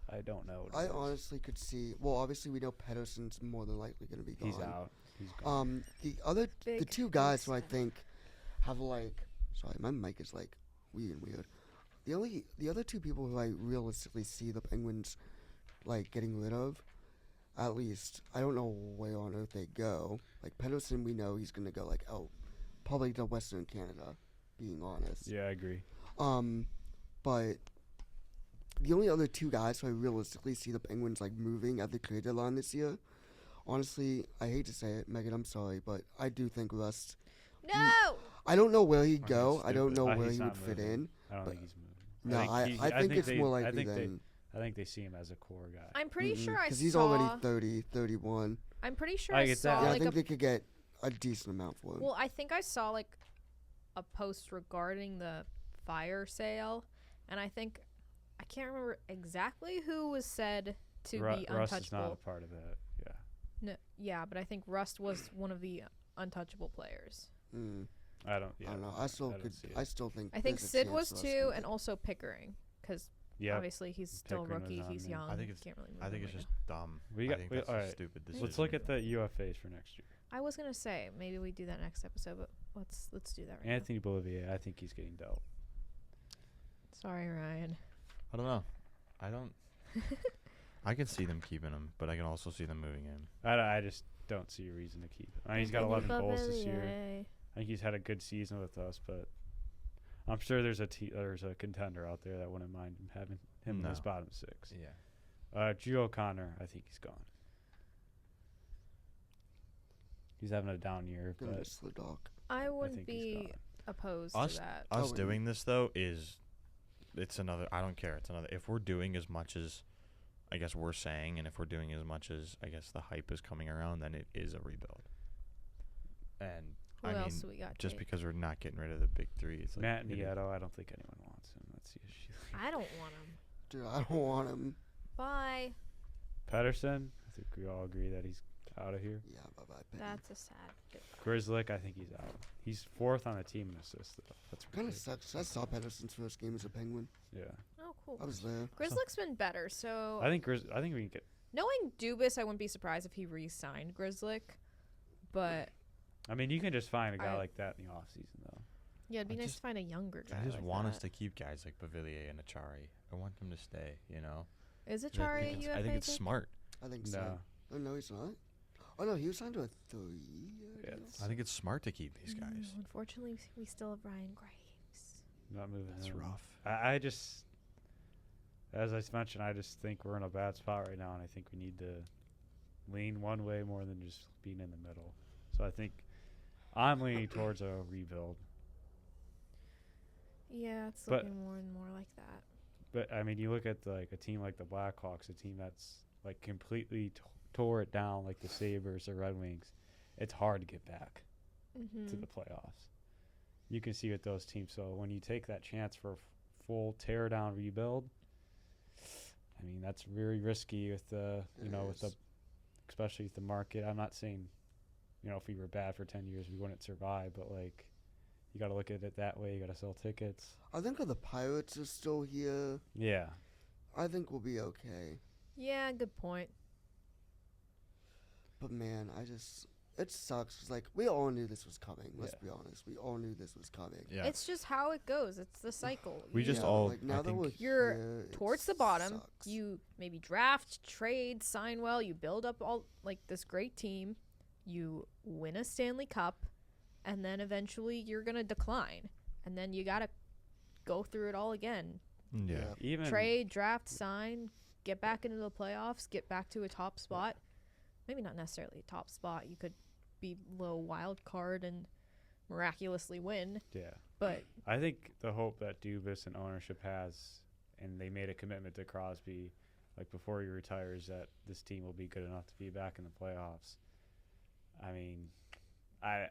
I don't know. What it I is. honestly could see. Well, obviously we know Pedersen's more than likely going to be gone. He's out. He's gone. The Big two guys who I sad. think have like. Sorry, my mic is like weird. The other two people who I realistically see the Penguins like getting rid of, at least I don't know where on earth they go. Like Pedersen, we know he's gonna go like out, probably to Western Canada. Being honest. Yeah, I agree. But the only other two guys who I realistically see the Penguins like moving at the trade deadline this year, honestly, I hate to say it, Megan, I'm sorry, but I do think Rust. No! I don't know where he'd Oh, go. he's I don't stupid. know where He's he would not fit moving. in. I don't but- think he's moving. No, I think it's they- more I likely think than. I think they see him as a core guy. I'm pretty sure I Because saw. he's already 30, 31. I'm pretty sure I I get saw that. Yeah, I like think a they could get a decent amount for him. Well, I think I saw like a post regarding the fire sale, and I can't remember exactly who was said to be Russ is not a untouchable. part of that. Yeah. No, yeah, but I think Rust was one of the untouchable players. I don't. Yeah. I don't know. I still don't see it. I still think. I think there's a Sid chance was Rust too, can and get- also Pickering, because Yeah. obviously he's still a Pickering was rookie. on He's there. young. I think it's- can't really move I think him it's right just now. dumb. We I got. think We, that's all a right. stupid decision. Let's look to at do. the UFAs for next year. I was gonna say maybe we do that next episode, but let's do that right Anthony Bolivier. I think he's getting dealt. now. Sorry, Ryan. I don't know. I don't. I can see them keeping him, but I can also see them moving him. I just don't see a reason to keep him. I mean, he's got Anthony 11 goals this year. Bolivier. I think he's had a good season with us, but I'm sure there's a contender out there that wouldn't mind having him in his No. bottom six. Yeah. Drew O'Connor, I think he's gone. He's having a down year, Gonna but miss the dog. I I wouldn't think he's be gone. opposed Us- to that. Us Oh, doing this though it's another. I don't care. It's another. If we're doing as much as, I guess we're saying, and if we're doing as much as I guess the hype is coming around, then it is a rebuild. And Who I else mean, do we got? just Jake? because we're not getting rid of the big three, it's like Matt it is- Nieto, I don't think anyone wants him. That's the issue. I don't want him. Dude, I don't want him. Bye. Pedersen, I think we all agree that he's. out of here. Yeah, bye-bye, Penny. That's a sad goodbye. Grizzlick, I think he's out. He's 4th on the team in assists, though. That's Kind of ridiculous. sucks. I saw Pedersen's first game as a Penguin. Yeah. Oh, cool. I was there. Grizzlick's been better, so I think we can get. knowing Dubas, I wouldn't be surprised if he re-signed Grizzlick. But I mean, you can just find a guy I- like that in the offseason, though. yeah, it'd be I nice just- to find a younger guy. I just like want that. us to keep guys like Bavillier and Achari. I want them to stay. You know. Is I Achari a think it's, UFA? I think it's pick? smart. I think No. so. Oh, no, he's not. Oh, no, he was signed to a 3-year Yeah, deal. it's I think it's smart to keep these guys. No, unfortunately, we still have Ryan Graves. not moving. That's him. rough. I just, as I mentioned, I just think we're in a bad spot right now, and I think we need to lean one way more than just being in the middle. So I think I'm leaning towards a rebuild. Yeah, it's But- looking more and more like that. But I mean, you look at like a team like the Blackhawks, a team that's like completely tore it down, like the Sabres or Red Wings. It's hard to get back Mm-hmm. to the playoffs. You can see with those teams. So when you take that chance for a full tear down rebuild, I mean that's very risky with the with the It is. especially with the market. I'm not saying if we were bad for 10 years we wouldn't survive, but like you got to look at it that way. You got to sell tickets. I think if the Pirates are still here, Yeah. I think we'll be okay. Yeah, good point. But man, it sucks. 'Cause, like, we all knew this was coming. Let's Yeah. be honest. We all knew this was coming. Yeah. It's just how it goes. It's the cycle. We You just Yeah, all- like, now I that we're think- You're here, it towards the bottom. sucks. You maybe draft, trade, sign well. You build up all like this great team. You win a Stanley Cup, and then eventually you're gonna decline, and then you gotta go through it all again. Yeah. Even Trade, draft, sign, get back into the playoffs, get back to a top spot. Maybe not necessarily a top spot. You could be low wild card and miraculously win, yeah. but I think the hope that Dubas and ownership has, and they made a commitment to Crosby, like before he retires, that this team will be good enough to be back in the playoffs. I mean, I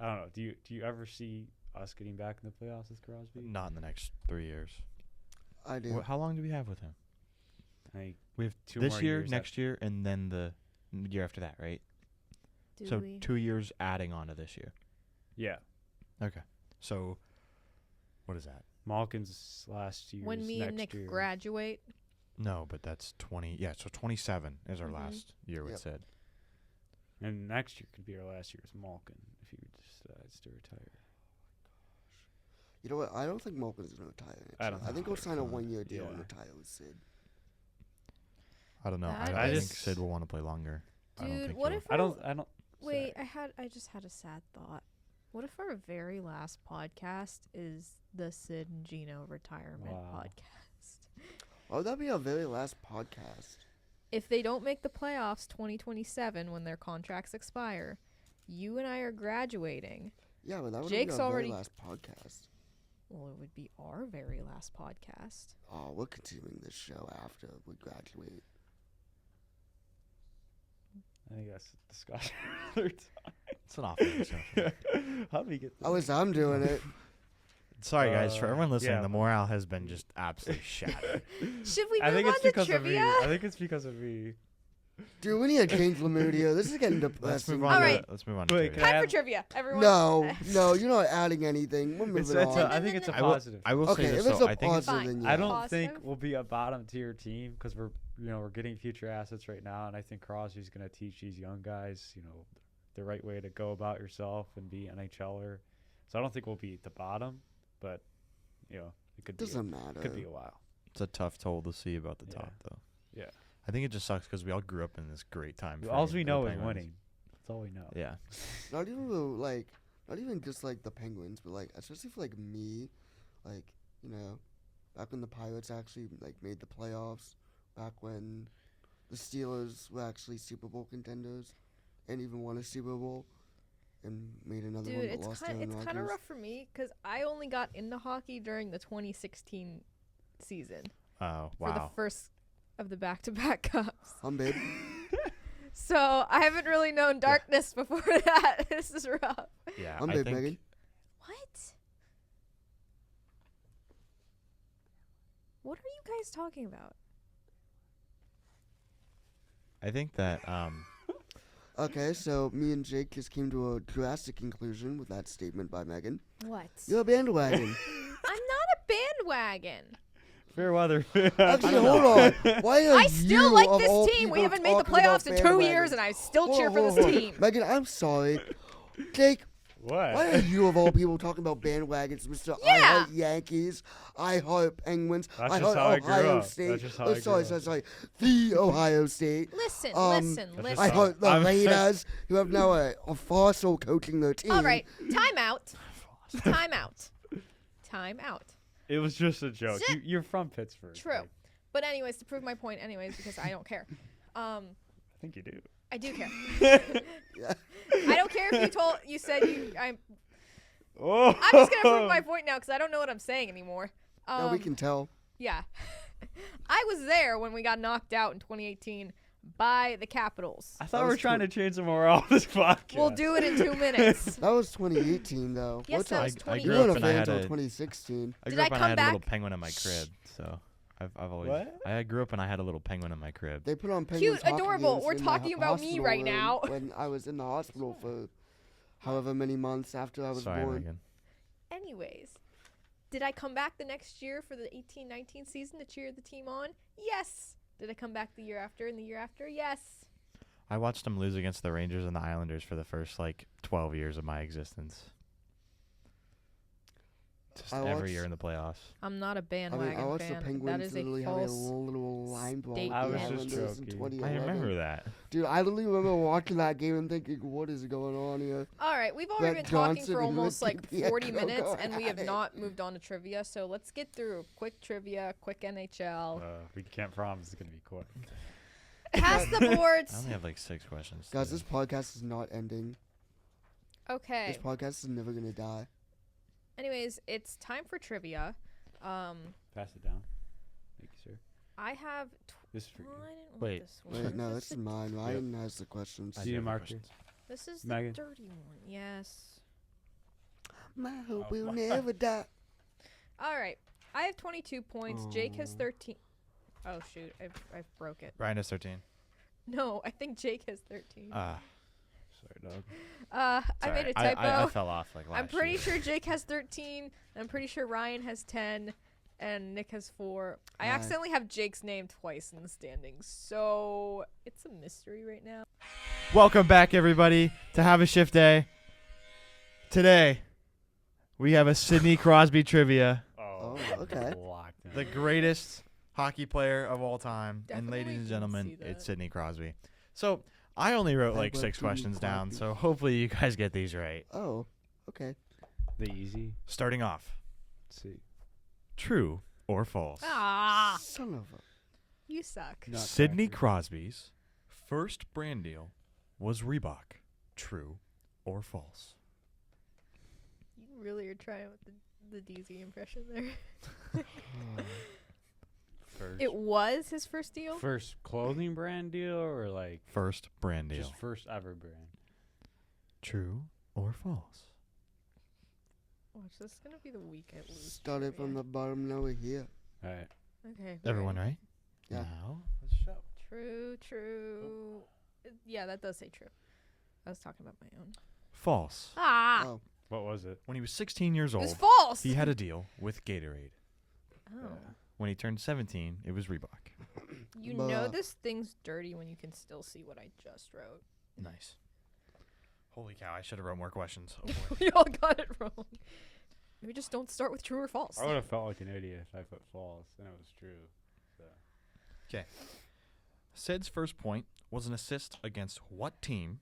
don't know. Do you ever see us getting back in the playoffs with Crosby? Not in the next 3 years. I do. How long do we have with him? I think We have 2 this more year, years next year, and then the year after that, right? do so we? 2 years adding on to this year. yeah. Okay. So what is that? Malkin's last year. When me and next Nick year. graduate, No, but that's 20. Yeah, so 27 is our Mhm. last year with Yep. Sid. And next year could be our last year with Malkin if he decides to retire. You know what? I don't think Malkin's going to retire next I year. don't I think think he'll so. sign a 1-year deal and Yeah. retire with Sid. I don't know. That I is- think Sid will want to play longer. I don't dude. think What he'll- if I don't. Wait, I just had a sad thought. What if our very last podcast is the Sid and Gino retirement Wow. podcast? Oh, that'd be our very last podcast. If they don't make the playoffs 2027 when their contracts expire, you and I are graduating. Yeah, but that would Jake's be our already- very last podcast. Well, it would be our very last podcast. Oh, we're continuing this show after we graduate. I think that's a discussion another time. It's an awful discussion. How do we get? Oh, it's I'm doing it. Sorry, guys. For everyone listening, yeah. the morale has been just absolutely shattered. Should we I move think on it's to because trivia? of me. I think it's because of me. Dude, we need to change Lemudia. This is getting Let's depressing. move on. Alright. Let's move on. To Wait, trivia. can I Time for have- trivia, everyone. No, you're not adding anything. We're It's, moving on. I think it's a I will- positive. I will Okay, say if this it's though. a I think it's, positive, Fine. then yeah. I don't Positive? think we'll be a bottom tier team because we're getting future assets right now, and I think Crosby's going to teach these young guys, the right way to go about yourself and be NHLer. So I don't think we'll be at the bottom, but it could Doesn't matter. could be a while. it's a tough toll to see about the Yeah. top, though. Yeah. I think it just sucks because we all grew up in this great time. All frame we for the know is Penguins. winning. That's all we know. Yeah. Not even not even just like the Penguins, but like especially for like me, like back when the Pirates actually like made the playoffs, back when the Steelers were actually Super Bowl contenders, and even won a Super Bowl, and made another Dude, one but it's lost kind to of Aaron rough for me because I only got into hockey during the 2016 season Oh, for the wow. first of the back-to-back cups. Babe. So I haven't really known darkness before that. This is rough. Yeah. I'm I Babe think Megan. What? What are you guys talking about? I think that Okay, so me and Jake just came to a drastic conclusion with that statement by Megan. What? You're a bandwagon. I'm not a bandwagon. Fair weather. Actually, hold on. Why are I still you like of this all team. We people haven't made the talking about playoffs in 2 years, bandwagons? and I still cheer for Hold this on. team. Megan, I'm sorry. Jake, What? why are you of all people talking about bandwagons, Mr. I Yeah. heart Yankees, I heart Penguins, That's I just heart how I grew Ohio up. State. That's just how Oh, I grew sorry, up. sorry, sorry. The Ohio State. Listen, That's just listen. I how- heart the I'm- Raiders, who have now a fossil coaching their team. All right, time out. Time out. Time out. It was just a joke. Zip. You're from Pittsburgh. True. like, But anyways, to prove my point, because I don't care. I think you do. I do care. Yeah. I don't care if you said I'm Oh. I'm just gonna prove my point now because I don't know what I'm saying anymore. No, we can tell. Yeah. I was there when we got knocked out in 2018 by the Capitals. I thought That we were was trying true. to change the morale of this podcast. We'll do it in 2 minutes. That was 2018, though. Yes, What's that up? was I You 2018. grew weren't up a and I fan had until a 2016. I Did grew I up and come I had a little back? penguin in my crib, so I've always What? I grew up and I had a little penguin in my crib. They put on Penguins Cute, hockey adorable. games We're in talking the about me hospital right room now. When I was in the hospital for however many months after I was Sorry, born. Megan. Anyways, did I come back the next year for the 18-19 season to cheer the team on? Yes. Did I come back the year after and the year after? Yes. I watched them lose against the Rangers and the Islanders for the first 12 years of my existence. Just I every year in watched- the playoffs. I'm not a I bandwagon mean, I watched fan. the that Penguins is a literally have a false. little line brawl with the statement. I was just Islanders in joking. 2011. I remember that. Dude, I literally remember watching that game and thinking, what is going on here? All right, we've already That been talking Johnson for and almost Ricky like Pietro 40 minutes, going and we at have it. not moved on to trivia. So let's get through quick trivia, quick NHL. We can't promise it's gonna be quick. Pass the I boards. only have 6 questions. Guys, to this podcast is not ending. Okay. This podcast is never going to die. Anyways, it's time for trivia. Pass it down. Thank you, sir. I have. This is for you. Oh, I didn't want Wait. this one. Wait, no, This this is is the- mine. Ryan has the questions. I See do you, have the Mark. questions. This is Megan. the dirty one. Yes. My hope Oh, will wow. never die. All right. I have 22 points. Jake has Oh. 13. Oh shoot! I broke it. Ryan has 13. No, I think Jake has 13. Ah, Sorry, dog. I made a sorry. typo. I fell off last I'm pretty year. sure Jake has 13. I'm pretty sure Ryan has 10, and Nick has 4. I Alright. accidentally have Jake's name twice in the standings, so it's a mystery right now. Welcome back, everybody, to Have a Shift Day. Today, we have a Sidney Crosby trivia, Oh, okay. Locked in. the greatest hockey player of all time. Definitely and ladies and didn't gentlemen, see that. it's Sidney Crosby. So, I only wrote I like wrote 6 Sidney questions down, Crosby. so hopefully you guys get these right. Oh, okay. The easy. Starting off, Let's see. true or false? Ah, Son of a. you suck. Not Sidney correct. Crosby's first brand deal was Reebok. True or false? You really are trying with the DZ impression there. First, It was his first deal. first clothing brand deal or like First brand deal. just first ever brand? True or false? Watch, this is gonna be the week I lose. Started from trivia. the bottom, now we're here. All right. Okay. Everyone right? Yeah. Now, let's show. True. Yeah, that does say true. I was talking about my own. False. Ah, Oh, What was it? When he was 16 years it was old, false. he had a deal with Gatorade. Oh. When he turned 17, it was Reebok. You know Bruh. this thing's dirty when you can still see what I just wrote. Nice. Holy cow, I should have wrote more questions. Oh boy. We all got it wrong. Maybe just don't start with true or false. I would have felt like an idiot if I put false and it was true. So. Sid's first point was an assist against what team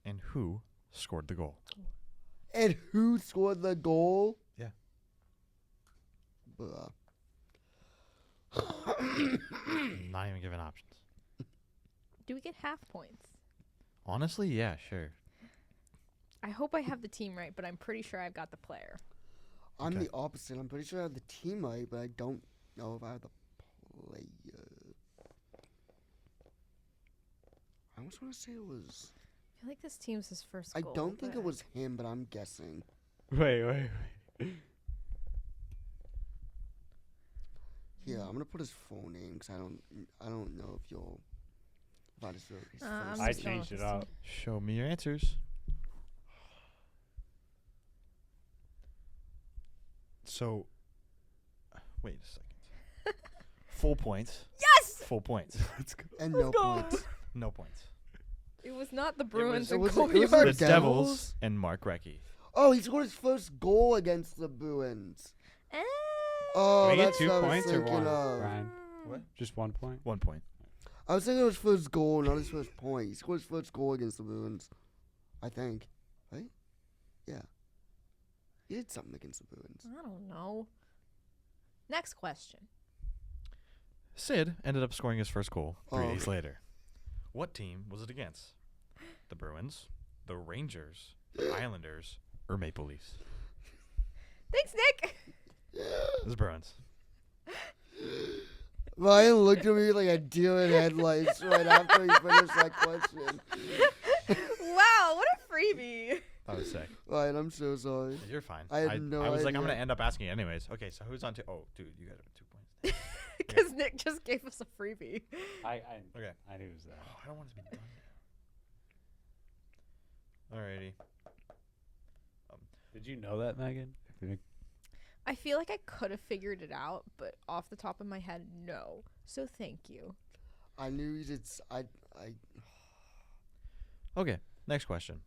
and who scored the goal? and who scored the goal? Yeah. Bruh. Not even given options. Do we get half points? Honestly, yeah, sure. I hope I have the team right, but I'm pretty sure I've got the player. I'm Okay. the opposite. I'm pretty sure I have the team right, but I don't know if I have the player. I almost want to say it was. I feel like this team's his first I goal. don't think it but- was him, but I'm guessing. Wait. Here, I'm gonna put his full name because I don't know if Huddersfield is I'm first. I just going changed with it this up. Show me your answers. So, wait a second. Full points. Yes! Full points. Let's go. And Let's no go. points. No points. It was not the Bruins it and was- Kobe it was Hart. The the Devils Devils? and Mark Recchi. Oh, he scored his first goal against the Bruins. Eh. Oh, Do we get that's 2 what I was points or thinking 1, of. Ryan? What? Just 1 point? 1 point. I was thinking it was first goal, not his first point. He scored his first goal against the Bruins, I think. Right? Yeah. He did something against the Bruins. I don't know. Next question. Sid ended up scoring his first goal 3 Oh. days later. What team was it against? The Bruins, the Rangers, the Islanders, or Maple Leafs? Thanks, Nick. It was Bruins. Ryan looked at me like a deer in headlights right after he finished that question. Wow, what a freebie. That was sick. Ryan, I'm so sorry. You're fine. I had no I was like, I'm idea. going to end up asking it anyways. Okay, so who's on two? Oh, dude, you guys have 2 points. Because Nick just gave us a freebie. I Okay. I knew it was that. Oh, I don't want it to be done yet. Alrighty. Did you know that, Megan? I feel like I could have figured it out, but off the top of my head, no. So thank you. I knew you did. Okay, next question.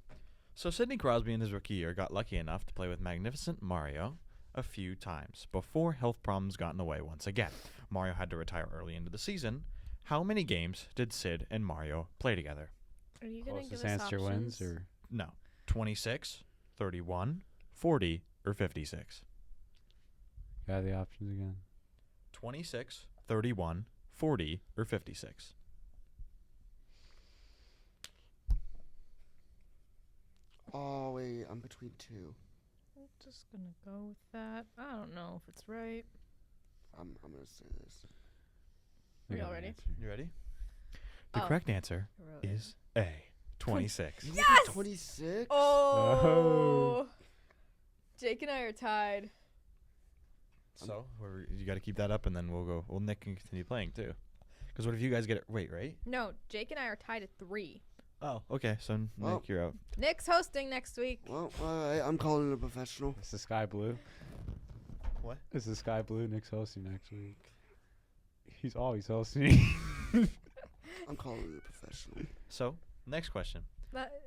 So Sidney Crosby in his rookie year got lucky enough to play with Magnificent Mario a few times before health problems got in the way once again. Mario had to retire early into the season. How many games did Sid and Mario play together? Are you going to give Closest us answer options? wins, or No. 26, 31, 40, or 56? got the options again? 26, 31, 40, or 56? Oh wait, I'm between two. I'm just going to go with that. I don't know if it's right. I'm gonna say this. We I got all an ready? answer. You ready? The Oh. correct answer I wrote it. is A, 26. You Yes! 26. Oh! Jake and I are tied. So you got to keep that up, and then we'll go. Well, Nick can continue playing too. Because what if you guys get it? Wait, right? No, Jake and I are tied at 3. Oh, okay. So Well- Nick, you're out. Nick's hosting next week. Well, all right. I'm calling it a professional. This is Sky Blue. What? This is Sky Blue. Nick's hosting next week. He's always hosting. I'm calling it a professional. So next question.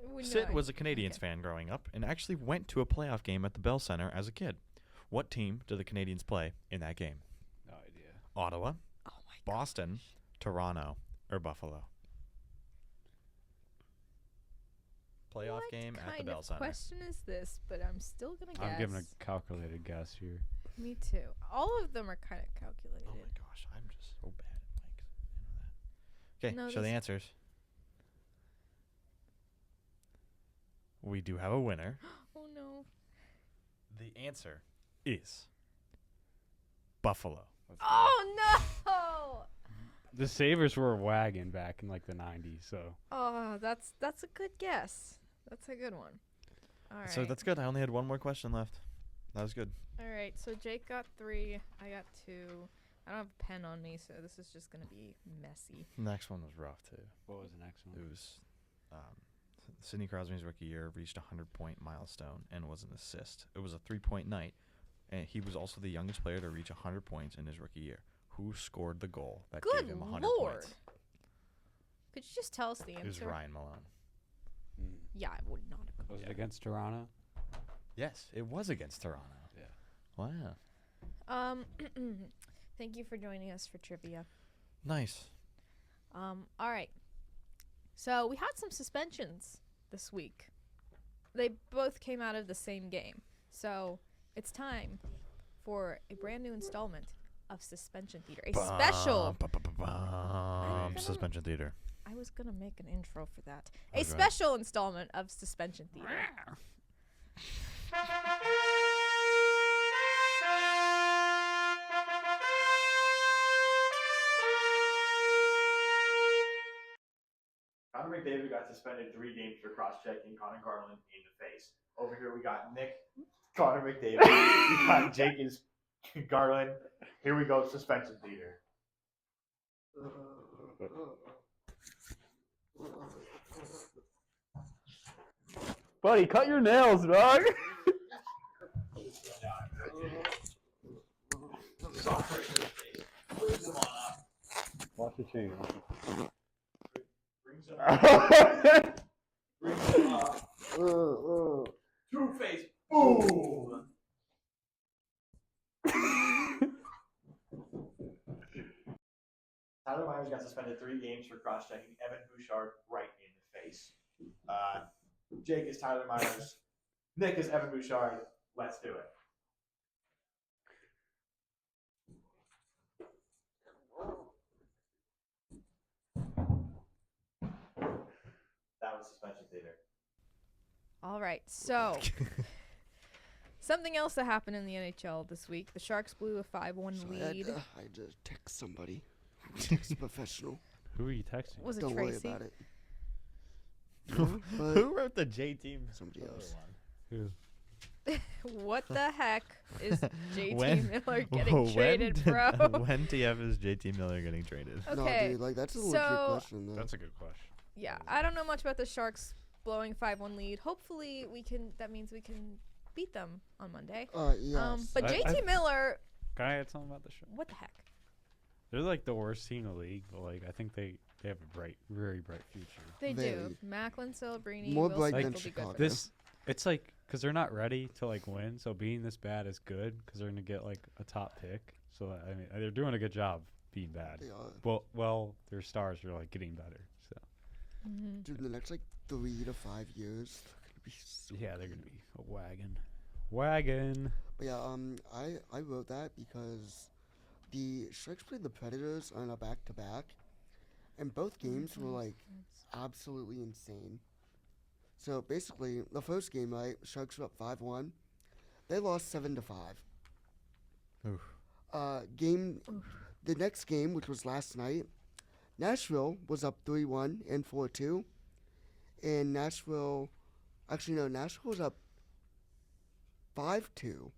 We know Sid I- was a Canadiens fan growing up, and actually went to a playoff game at the Bell Center as a kid. What team did the Canadiens play in that game? No idea. Ottawa, Oh my Boston, Toronto, or Buffalo? Playoff What game at the kind Bell of Center. question is this? But I'm still gonna guess. I'm giving a calculated guess here. Me too. All of them are kind of calculated. Oh my gosh, I'm just so bad at Mike. I know that. Okay, No, show the these- answers. We do have a winner. Oh no. The answer is Buffalo. Let's go. Oh no. The Sabres were a wagon back in like the 90s, so Oh, that's a good guess. That's a good one. All right. So that's good. I only had one more question left. That was good. All right. So Jake got 3. I got 2. I don't have a pen on me, so this is just gonna be messy. Next one was rough too. what was the next one? It was Sidney Crosby's rookie year reached a 100-point milestone and was an assist. It was a 3-point night, and he was also the youngest player to reach 100 points in his rookie year. Who scored the goal that Good gave him 100 Lord. points? Could you just tell us the It was answer? Ryan Malone. Mm. Yeah, I would not have. Was Yeah. it against Toronto? Yes, it was against Toronto. Yeah. Wow. Thank you for joining us for trivia. Nice. All right. So we had some suspensions this week. They both came out of the same game. So it's time for a brand new installment of Suspension Theater. A special. gonna- Suspension theater. I was going to make an intro for that. Okay. A special installment of Suspension Theater. Connor McDavid got suspended 3 games for cross-checking Connor Garland in the face. Over here we got Nick, Connor McDavid. We got Jenkins, Garland. Here we go, suspension theater. Buddy, cut your nails, dog. Watch the chain. Brings him up. Brings him up. Two-face. Boom. Tyler Myers got suspended 3 games for cross-checking Evan Bouchard right in the face. Jake is Tyler Myers. Nick is Evan Bouchard. Let's do it. That was suspension theater. All right, so something else that happened in the NHL this week. The Sharks blew a 5-1 lead. I had to text somebody. Text a professional. Who are you texting? Was it Don't Tracy? worry about it. No, but Who wrote the J team? somebody else. Who? What the heck is JT When- Miller getting traded, bro? When TF is JT Miller getting traded? Okay, No, dude, like that's a legit so- question though. That's a good question. yeah, I don't know much about the Sharks blowing 5-1 lead. Hopefully, we can. That means we can beat them on Monday. Yes. But I- JT Miller, Can I add something about the show? what the heck? They're like the worst team in the league, but like I think they have a bright, very bright future. They do. Very. Macklin, Celebrini, More Will bright Smith than will be good Chicago. for them. This, it's like, because they're not ready to like win, so being this bad is good because they're gonna get like a top pick. So I mean, they're doing a good job being bad. They are. Well, their stars are like getting better. So Mhm. Dude, in the next like 3 to 5 years, they're gonna be so yeah, they're gonna good. be a wagon. Wagon. But yeah, I wrote that because the Sharks played the Predators on a back-to-back, and both games were like absolutely insane. So basically, the first game, right, Sharks were up 5-1. They lost 7-5. Oof. The next game, which was last night, Nashville was up 3-1 and 4-2, and Nashville was up 5-2,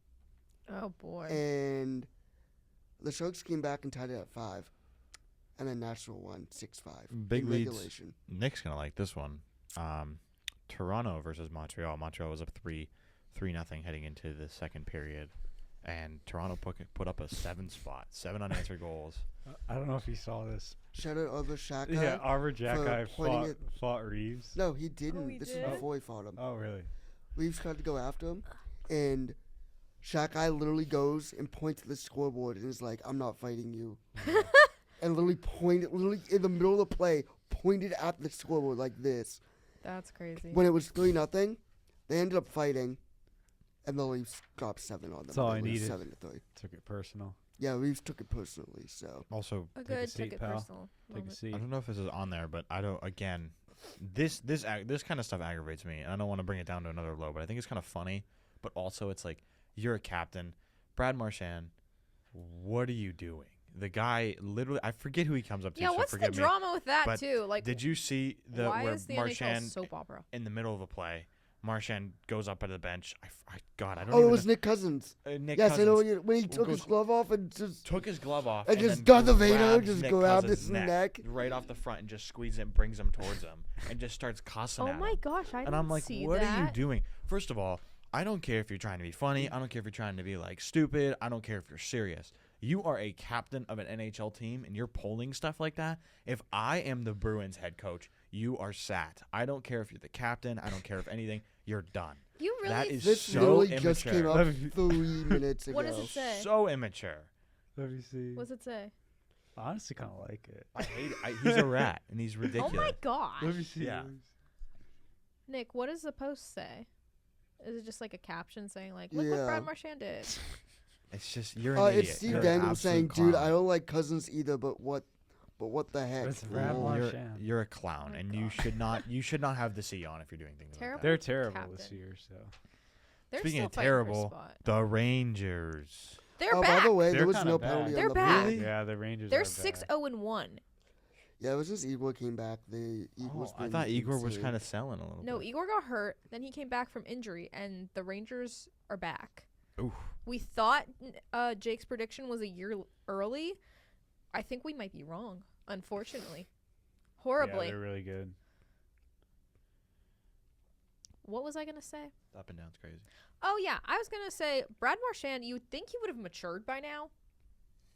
Oh boy. and the Sharks came back and tied it at 5, and then Nashville won 6-5 Big in leads. regulation. Nick's gonna like this one. Toronto versus Montreal. Montreal was up 3-0 heading into the second period, and Toronto put up a 7 spot, 7 unanswered goals. I don't know if you saw this. Shout out over Shaka. Yeah, Arbor Jacki pointing fought Reeves. No, he didn't. he This did? is before he fought him. Oh, really? Reeves tried to go after him, and Shaka literally goes and points at the scoreboard and is like, "I'm not fighting you," and literally in the middle of the play, pointed at the scoreboard like this. That's crazy. When it was 3-0, they ended up fighting, and the Leafs dropped 7 on them. That's all They I lose needed. 7-3. Took it personal. Yeah, Reeves took it personally. So Also, A Take a good seat, took it pal. personal. Take a moment. seat. I don't know if this is on there, but I don't. Again, this kind of stuff aggravates me, and I don't want to bring it down to another low, but I think it's kind of funny. But also, it's like you're a captain, Brad Marchand. What are you doing? The guy literally, I forget who he comes up to. Yeah, so what's the forgive me. drama with that But too? Like, Did you see the why where is the NHL Marchand soap opera? in the middle of a play? Marchand goes up at the bench. God, I don't. oh, it even was know. Nick Cousins. Nick Yes, Cousins I know when he took his goes- glove off and just took his glove off And just then Darth Vader grabs just Nick grabbed Cousins' his neck. right off the front and just squeezes it and brings him towards him and just starts cussing Oh at my him. gosh, I And didn't I'm like, see what that. are you doing? First of all, I don't care if you're trying to be funny. I don't care if you're trying to be like stupid. I don't care if you're serious. You are a captain of an NHL team and you're pulling stuff like that. If I am the Bruins head coach, you are sat. I don't care if you're the captain. I don't care if anything. You're done. You really? That is this so literally immature. just came up Let me- 3 minutes ago. What does it say? So immature. Let me see. What's it say? I honestly kind of like it. I hate it. He's a rat and he's ridiculous. Oh my gosh. Let me see. Yeah. Nick, what does the post say? Is it just like a caption saying like, "Look what Yeah. Brad Marchand did"? It's just you're an idiot. It's Steve You're an Daniels absolute saying, "Dude, clown. I don't like Cousins either, but what the heck?" It's Brad Oh. Marchand. You're a clown, Oh and gosh. you should not have the C on if you're doing things Terrible. like They're that. terrible this Captain. year, so. They're Speaking still of fighting for a terrible, spot. The Rangers. They're Oh, back. by the way, They're there was kinda no bad. penalty They're on the back. play. Yeah, the Rangers They're are 6-0-1. Yeah, it was just Igor came back. The Igor was I being thought Igor was insane. kind of selling a little No, bit. Igor got hurt. Then he came back from injury, and the Rangers are back. Oof. We thought Jake's prediction was a year early. I think we might be wrong, unfortunately. Yeah, Horribly. they're really good. what was I gonna say? Up and down's crazy. Oh yeah, I was gonna say Brad Marchand. You would think he would have matured by now,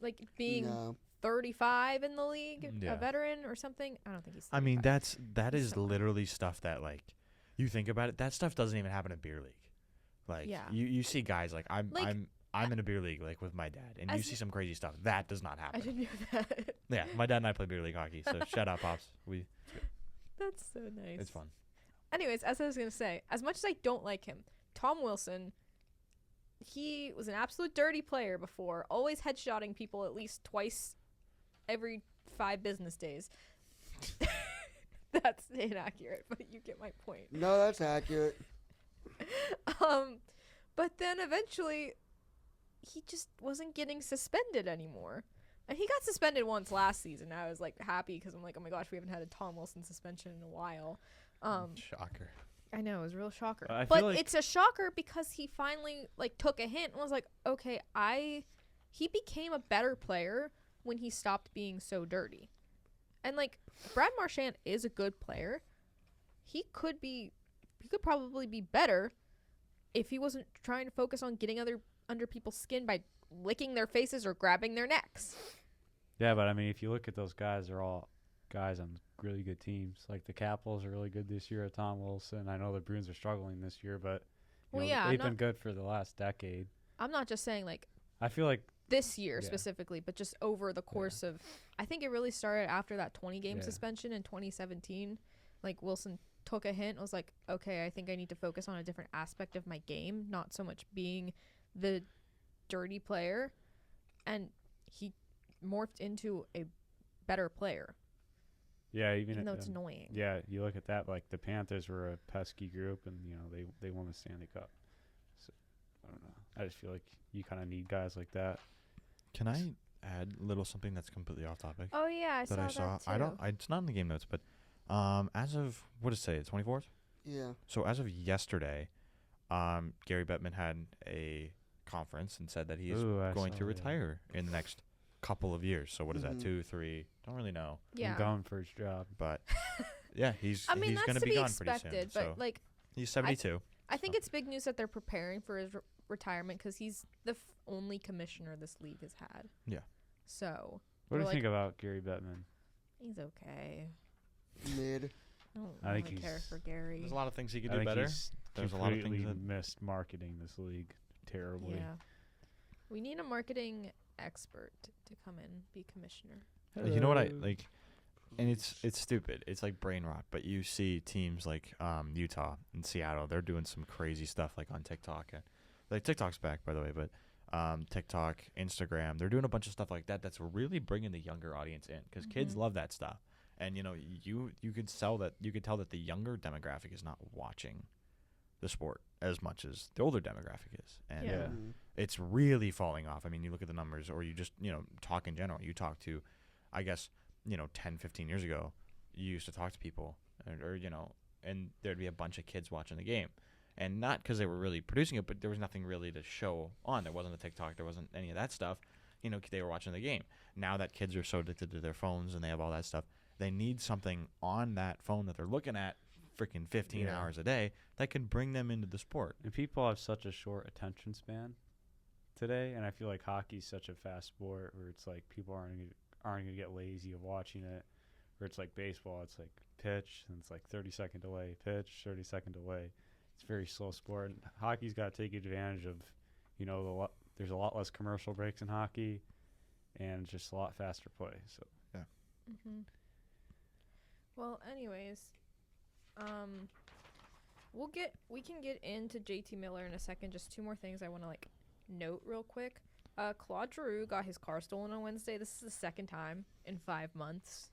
like being No. 35 in the league, Yeah. a veteran or something. I don't think he's. I mean, 35. that He's is so young. literally stuff that, like, you think about it. That stuff doesn't even happen in beer league. Like, Yeah. you see guys like Like, I'm in a beer league like with my dad, and you as see y- some crazy stuff. That does not I happen. didn't know that. Yeah, my dad and I play beer league hockey, so shout out pops. That's so nice. It's fun. Anyways, as I was gonna say, as much as I don't like him, Tom Wilson, he was an absolute dirty player before, always headshotting people at least twice every 5 business days. That's inaccurate, but you get my point. No, that's accurate. But then eventually, he just wasn't getting suspended anymore. And he got suspended once last season. I was like happy because I'm like, oh my gosh, we haven't had a Tom Wilson suspension in a while. Shocker. I know, it was a real shocker. I But feel like- it's a shocker because he finally like took a hint and was like, okay, he became a better player when he stopped being so dirty. And like Brad Marchand is a good player. He could probably be better if he wasn't trying to focus on getting under people's skin by licking their faces or grabbing their necks. Yeah, but I mean, if you look at those guys, they're all guys on really good teams. Like the Capitals are really good this year at Tom Wilson. I know the Bruins are struggling this year, but Well, yeah, they've been good for the last decade. I'm not just saying like I feel like this year Yeah. specifically, but just over the course of, I think it really started after that 20-game Yeah. suspension in 2017. Like Wilson took a hint and was like, okay, I think I need to focus on a different aspect of my game, not so much being the dirty player. And he morphed into a better player, yeah, even though it's annoying. Yeah, you look at that, like the Panthers were a pesky group, and they won the Stanley Cup. So I don't know. I just feel like you kind of need guys like that. Can I add a little something that's completely off topic Oh yeah, I that I saw? that too. I don't. It's not in the game notes, but as of what does it say? The 24th. Yeah. So as of yesterday, Gary Bettman had a conference and said that he is Ooh, I going saw to that. retire in the next couple of years. So what is that? Mhm. 2, 3? Don't really know. Yeah. I'm going for his job. But yeah, he's I mean, he's that's going to be be gone pretty expected, soon. but So like, he's 72. I think So. it's big news that they're preparing for his retirement because he's the only commissioner this league has had. Yeah. So What do you Like- think about Gary Bettman? he's okay. Mid. I don't I think really care he's- for Gary. There's a lot of things he could I do think better. he's There's a lot of things completely that missed marketing this league terribly. Yeah. We need a marketing expert to come in, be commissioner. You know what I Hello. like, and it's stupid. It's like brain rot. But you see teams like Utah and Seattle. They're doing some crazy stuff like on TikTok. And, like TikTok's back, by the way, but TikTok, Instagram, they're doing a bunch of stuff like that. That's really bringing the younger audience in because kids Mhm. love that stuff. And you could tell that the younger demographic is not watching the sport as much as the older demographic is, and Yeah. Mhm. it's really falling off. I mean, you look at the numbers, or you just talk in general. You talk to, I guess 10, 15 years ago, you used to talk to people, or and there'd be a bunch of kids watching the game, and not because they were really producing it, but there was nothing really to show on. There wasn't a TikTok, there wasn't any of that stuff. They were watching the game. Now that kids are so addicted to their phones and they have all that stuff, they need something on that phone that they're looking at freaking 15 Yeah. hours a day that can bring them into the sport. And people have such a short attention span today, and I feel like hockey's such a fast sport where it's like people aren't gonna get lazy of watching it. Where it's like baseball, it's like pitch and it's like 30-second delay, pitch, 30-second delay. It's a very slow sport. And hockey's got to take advantage of, there's a lot less commercial breaks in hockey, and just a lot faster play. So Mm-hmm. Well, anyways, we can get into JT Miller in a second. Just 2 more things I want to note real quick. Claude Giroux got his car stolen on Wednesday. This is the second time in 5 months.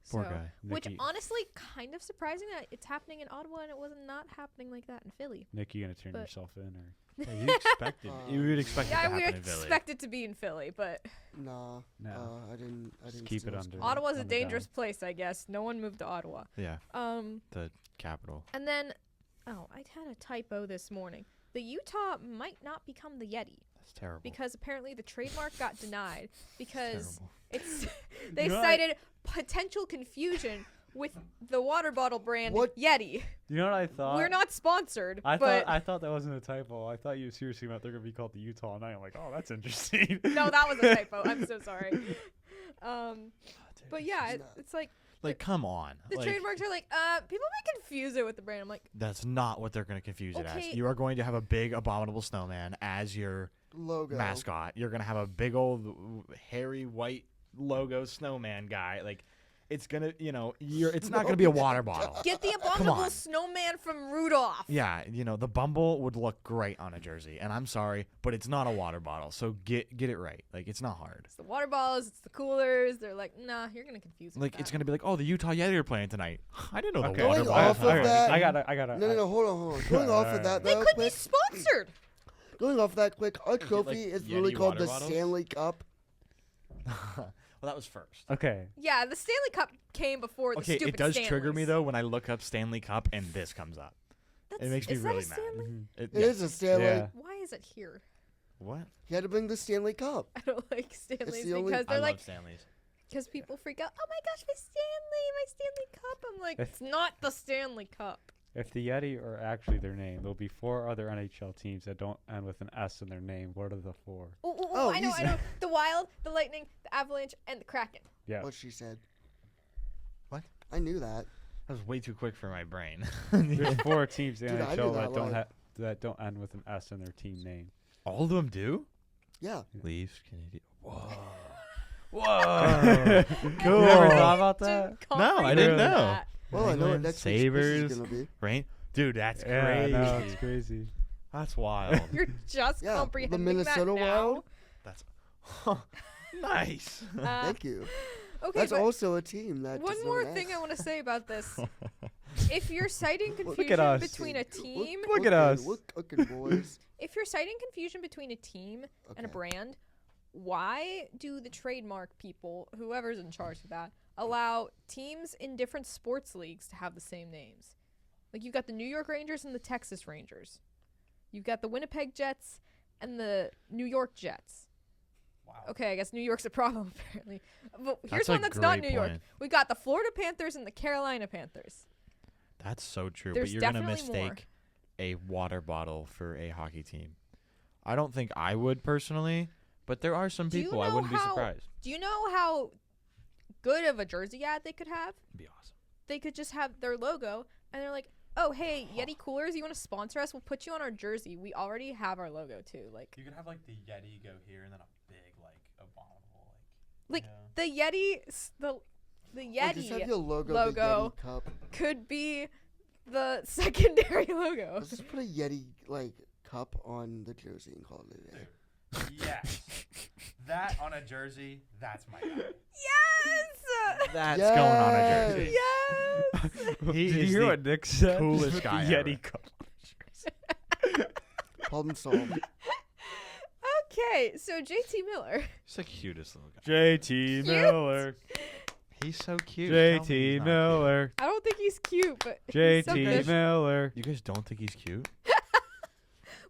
Poor So- guy. Which Nikki, honestly, kind of surprising that it's happening in Ottawa and it was not happening like that in Philly. Nick, you gonna turn but- yourself in, or Yeah, you expected. You would expect it Yeah, to I would happen in Philly. expect it to be in Philly, but Nah. No. I didn't. keep it steal his under. car. Ottawa's a on the down. dangerous place, I guess. No one moved to Ottawa. Yeah, Um, the capital. and then, I had a typo this morning. The Utah might not become the Yeti That's terrible. because apparently the trademark got denied because Terrible. it's they You know, cited potential confusion with the water bottle brand What? Yeti. You know what I thought? We're not sponsored, I but thought that wasn't a typo. I thought you seriously meant they're gonna be called the Utah Night. I'm like, oh, that's interesting. no, that was a typo. I'm so sorry. But yeah, it's like Like, come on. the Like, trademarks are like, people might confuse it with the brand. I'm like, that's not what they're going to confuse it Okay. as. You are going to have a big abominable snowman as your Logo. mascot. You're going to have a big old hairy white logo snowman guy. Like, it's going to, it's not going to be a water bottle. get the on. abominable snowman from Rudolph. Yeah, the Bumble would look great on a jersey. And I'm sorry, but it's not a water bottle. So get it right. Like, it's not hard. It's the water bottles, it's the coolers. They're like, nah, you're gonna confuse me. Like, it's going to be like, oh, the Utah Yeti are playing tonight. I didn't know the Okay. water Going bottle. off of that- I gotta. No, hold on. Going off of that, They though, could be quick. sponsored. Going off that quick, our like, trophy is Yeti literally called water the bottles? Stanley Cup. Well, that was first. Okay. Yeah, the Stanley Cup came before the Okay, stupid it does trigger me Stanleys. though when I look up Stanley Cup and this comes up. It makes me is really that a mad. Stanley? Mhm. It yeah. is a Stanley. Yeah. Why is it here? What? He had to bring the Stanley Cup. I don't like Stanleys the only- because I they're love like, Stanleys. because people freak out. Oh my gosh, my Stanley Cup. I'm like, it's not the Stanley Cup. If the Yeti are actually their name, there'll be 4 other NHL teams that don't end with an S in their name. What are the 4? Oh, I know. easy. The Wild, the Lightning, the Avalanche, and the Kraken. Yeah. What she said. What? I knew that. That was way too quick for my brain. There's 4 teams in the Dude, I knew NHL that that live. that don't end with an S in their team name. All of them do? Yeah. Leafs, Canadian. Whoa. Whoa. Cool. You never thought about that? Didn't No, I didn't comprehend know. that. Well, I know what Penguins, next week's quiz Sabres, is gonna be. Rain. Dude, that's Yeah, crazy. no, it's crazy. That's wild. You're just Yeah, the comprehending Minnesota that now. Wild. That's nice. Thank you. Okay, That's but also a team that. one does more not thing I ask. want to say about this. If you're citing Look at confusion us. between a team, Look at us. We're cooking, boys. if you're citing confusion between a team and a Okay. brand, why do the trademark people, whoever's in charge of that, allow teams in different sports leagues to have the same names? Like, you've got the New York Rangers and the Texas Rangers. You've got the Winnipeg Jets and the New York Jets. Wow. Okay, I guess New York's a problem, apparently. But here's That's a one that's not great New York. point. We got the Florida Panthers and the Carolina Panthers. That's so true. There's but you're gonna definitely more. mistake a water bottle for a hockey team. I don't think I would personally, but there are some Do you people I know wouldn't be how- surprised. Do you know how good of a jersey ad they could have? It'd be awesome. They could just have their logo, and they're like, "Oh, hey, Yeti Coolers, you want to sponsor us? We'll put you on our jersey. We already have our logo too." Like You could have like the Yeti go here and then a big like abominable Like, the Yeti, the Or just have Yeti your logo, logo. The Yeti cup. could be the secondary logo. Let's just put a Yeti cup on the jersey and call it a day. Yes. That on a jersey, that's my guy. Yes. That's going on a jersey. Yes. He Did you is hear the what Nick said? coolest With guy the ever. Yeti cup. Problem solved. Okay, so JT Miller. He's the cutest little guy. JT Miller. He's so cute. Tell me he's JT not Miller. I don't think he's cute, but he's so JT good. Miller. cute. You guys don't think he's cute?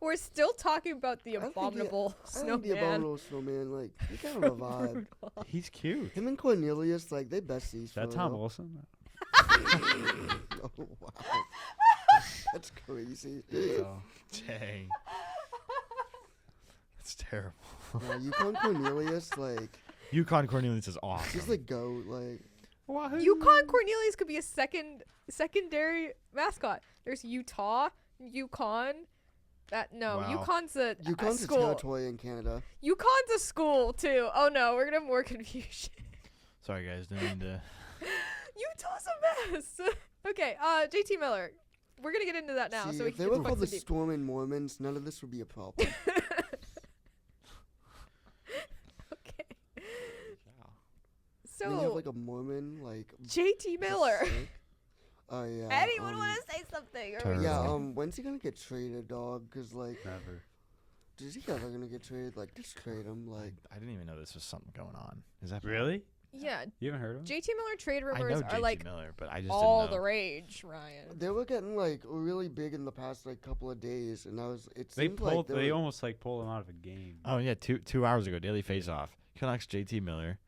We're still talking about the I think abominable I think the snowman. abominable snowman, he kind of a vibe. He's cute. Him and Cornelius, they besties. Is that for Tom real. Wilson? Oh wow, that's crazy. Dang. That's terrible. Yeah, Yukon Cornelius, Yukon Cornelius is awesome. he's the goat. Yukon Cornelius could be a secondary mascot. There's Utah, Yukon. Wow. Yukon's a Yukon's a school. territory in Canada. Yukon's a school too. Oh no, we're gonna have more confusion. Sorry guys, didn't mean to. Utah's a mess. Okay, JT Miller. We're gonna get into that now. See, so we if can they get were to called the Bucks and Storming Mormons, none of this would be a problem. Deep. Okay. When you have So a Mormon, JT Miller. sick. Oh yeah. Anyone want to say something? Or we Terrible. Yeah. just- When's he gonna get traded, dog? Cause Never. is he ever gonna get traded? Just trade him. I didn't even know this was something going on. Is that Really? Yeah, You haven't heard of him? JT Miller trade I rumors know are JT like Miller, but I just all didn't know. the rage, Ryan. they were getting really big in the past couple of days, and it They seemed pulled. like They were, almost pulled him out of a game. Oh yeah, 2 hours ago, Daily Face Off. Canucks JT Miller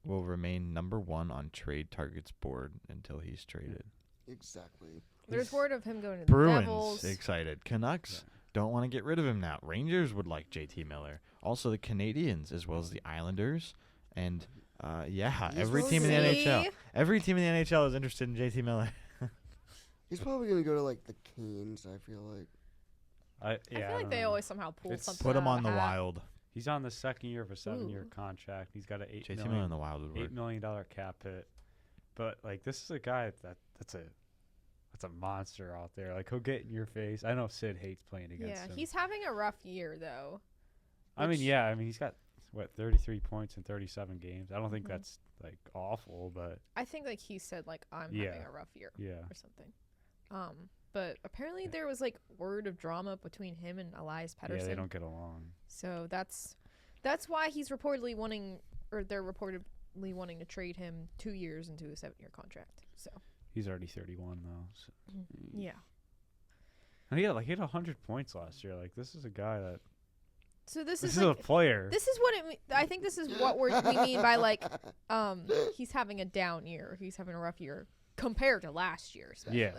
will remain number 1 on trade targets board until he's traded. Exactly. There's word of him going to the Bruins Devils. excited. Canucks don't want to get rid of him now. Rangers would like JT Miller. Also the Canadians as well as the Islanders. And every team in the NHL. See? Every team in the NHL is interested in JT Miller. He's probably gonna go to like the Canes. I feel like. I feel like they always somehow pull It's- something Put him out on of the hat. Wild. He's on the second year of a 7-year Ooh. contract. He's got an JT Miller in the Wild would work. $8 million cap hit. But like this is a guy that's a monster out there. Like he'll get in your face. I know Sid hates playing against Yeah, him. he's having a rough year though. I mean, which- yeah. I mean, he's got 33 points in 37 games. I don't think Mhm. that's like awful, but I think like he said like I'm having Yeah. a rough year yeah. or something. But apparently there was like word of drama between him and Elias Pettersson. Yeah, they don't get along. So that's why he's reportedly wanting, or they're reportedly wanting to trade him 2 years into a 7-year contract. So He's already 31 though. So. yeah. And he had 100 points last year. Like this is a guy that So this this is is like a player. this is what I think this is what we mean by like he's having a down year. He's having a rough year compared to last year, especially. Yeah.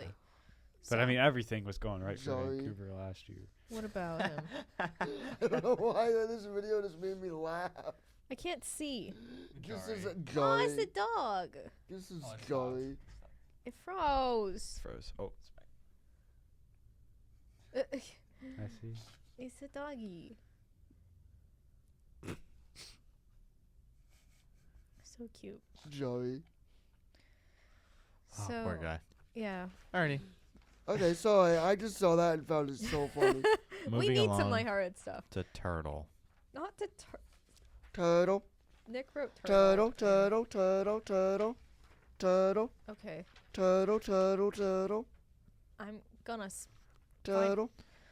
But I mean, everything was going right for Sorry. Vancouver last year. what about him? I don't know why this video just made me laugh. I can't see. This is a Oh, jolly. it's the dog. This is Oh, it's jolly. It froze. Froze. Oh, I see. It's a doggy. So cute. Jolly. oh So poor guy. yeah, Alrighty. Okay, sorry. I just saw that and found it so funny. we Moving need along some lighthearted stuff. to Turtle. Not to Turtle, Nick wrote turtle, turtle, turtle, turtle, turtle, Okay, turtle, turtle, turtle, I'm gonna. turtle.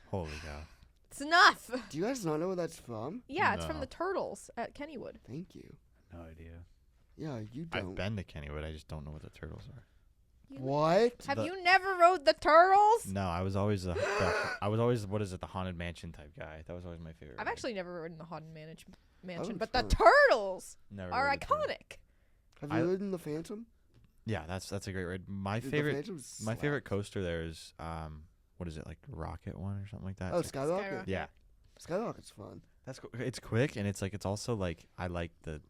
Holy cow. It's enough. Do you guys not know where that's from? Yeah, it's from No. the Turtles at Kennywood. Thank you. No idea. Yeah, you I've don't. been to Kennywood. I just don't know what the Turtles are. What? Have The- you never rode the Turtles? No, I was always the what is it, the Haunted Mansion type guy. That was always my favorite. I've ride. actually never ridden the Haunted Mansion, looks but the fun. Turtles Never are rode the Turtles. iconic. Have I- you ridden the Phantom? Yeah, that's a great ride. My Dude, the favorite Phantom's my favorite slaps. coaster there is what is it, like Rocket one or something like that? Oh, It's like- Skyrocket. Skyrocket. yeah. Skyrocket's fun. That's it's quick and it's also like I like the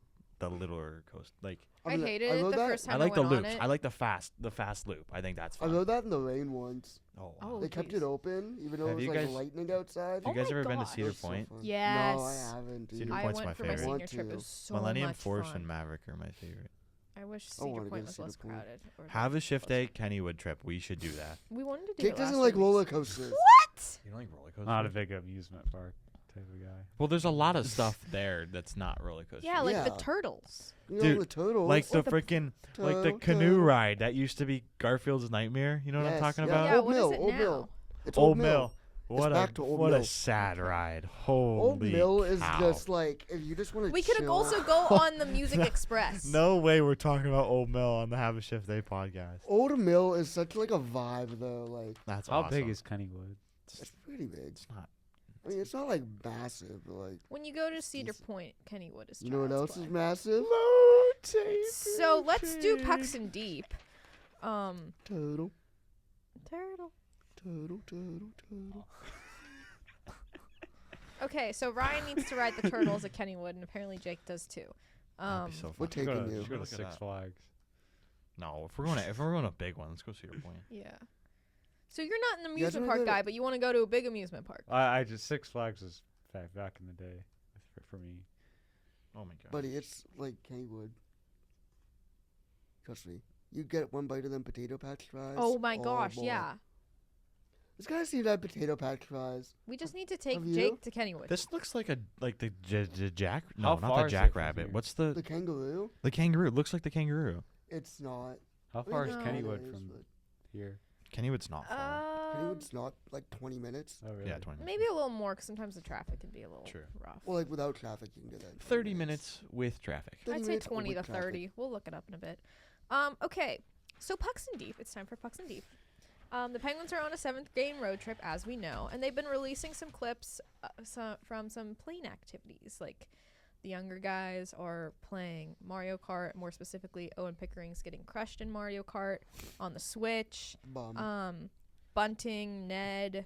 littler coaster. Like I mean, hated it rode the that- first time I like the went on loops. it. I like the fast loop. I think that's I fun. rode that in the rain once. Oh, wow. Oh, They kept geez. it open, even though Have it was you like guys- lightning outside. Have you Oh guys my ever been to gosh. Cedar It's so Point? fun. Yes. No, I haven't. Dude. Cedar I Point's went my for my favorite. senior Want trip. It to. was so Millennium much Force fun. and Maverick are my favorite. I wish I Cedar wanna go Point to was Cedar less Point. crowded. or Have a less shift close. day Kennywood trip. We should do that. We wanted to do Jake it doesn't last like 2 weeks. roller coasters. What? You don't like roller coasters? Not a big amusement park type of guy. Well, there's a lot of stuff there that's not roller coasters. Yeah, like the Yeah. Turtles. You know, Dude, the turtles. like the Or the- freaking like the Turtle, canoe turtle. ride that used to be Garfield's nightmare. You know what I'm Yes, talking yeah. about? Yeah, Old what is Mill, it Old now? Mill. It's Old Mill. What back to Old what Mill. a sad ride. Holy Old Mill is cow. just like if you just want to. We could also go on the Music Express. No way we're talking about Old Mill on the Have a Shift Day podcast. Old Mill is such like a vibe though. Like That's How awesome. big is Kennywood? it's pretty big. It's not. I mean, it's not like massive, but like When you go to Cedar decent. Point, Kennywood is. you know what child's else play. is massive? So let's do Pucks and Deep. Turtle, Turtle. turtle, turtle, turtle. Okay, so Ryan needs to ride the Turtles at Kennywood, and apparently Jake does too. That'd be so fun. We're Should go taking to, you. should go to Look at Six that. Flags. No, if we're going to a big one, let's go Cedar Point. Yeah. So you're not an You guys amusement wanna park go to- guy, but you want to go to a big amusement park. I just Six Flags was back in the day for me. Oh my god. Buddy, it's like Kennywood. Trust me. You get one bite of them potato patch fries. Oh my gosh, boy. yeah. This guy seemed to have potato patch fries. We just need to take Have you? Jake to Kennywood. This looks like the jack. No, How not far the is it from jackrabbit. here? What's The the kangaroo? kangaroo? It looks like the kangaroo. It's not. How I mean, far is No. Kennywood it is, from but here? Kennywood's not far. Kennywood's not like 20 minutes. Oh, really? Yeah, 20 minutes. Maybe a little more, because sometimes the traffic can be a little True. rough. Well, like without traffic, you can do that. in 30 minutes with traffic. 30 I'd say minutes 20 to with traffic. 30. We'll look it up in a bit. Okay, so Pucks and Deep. It's time for Pucks and Deep. The Penguins are on a 7th-game road trip, as we know, and they've been releasing some clips from some plane activities, like the younger guys are playing Mario Kart. More specifically, Owen Pickering's getting crushed in Mario Kart on the Switch. Bunting, Ned,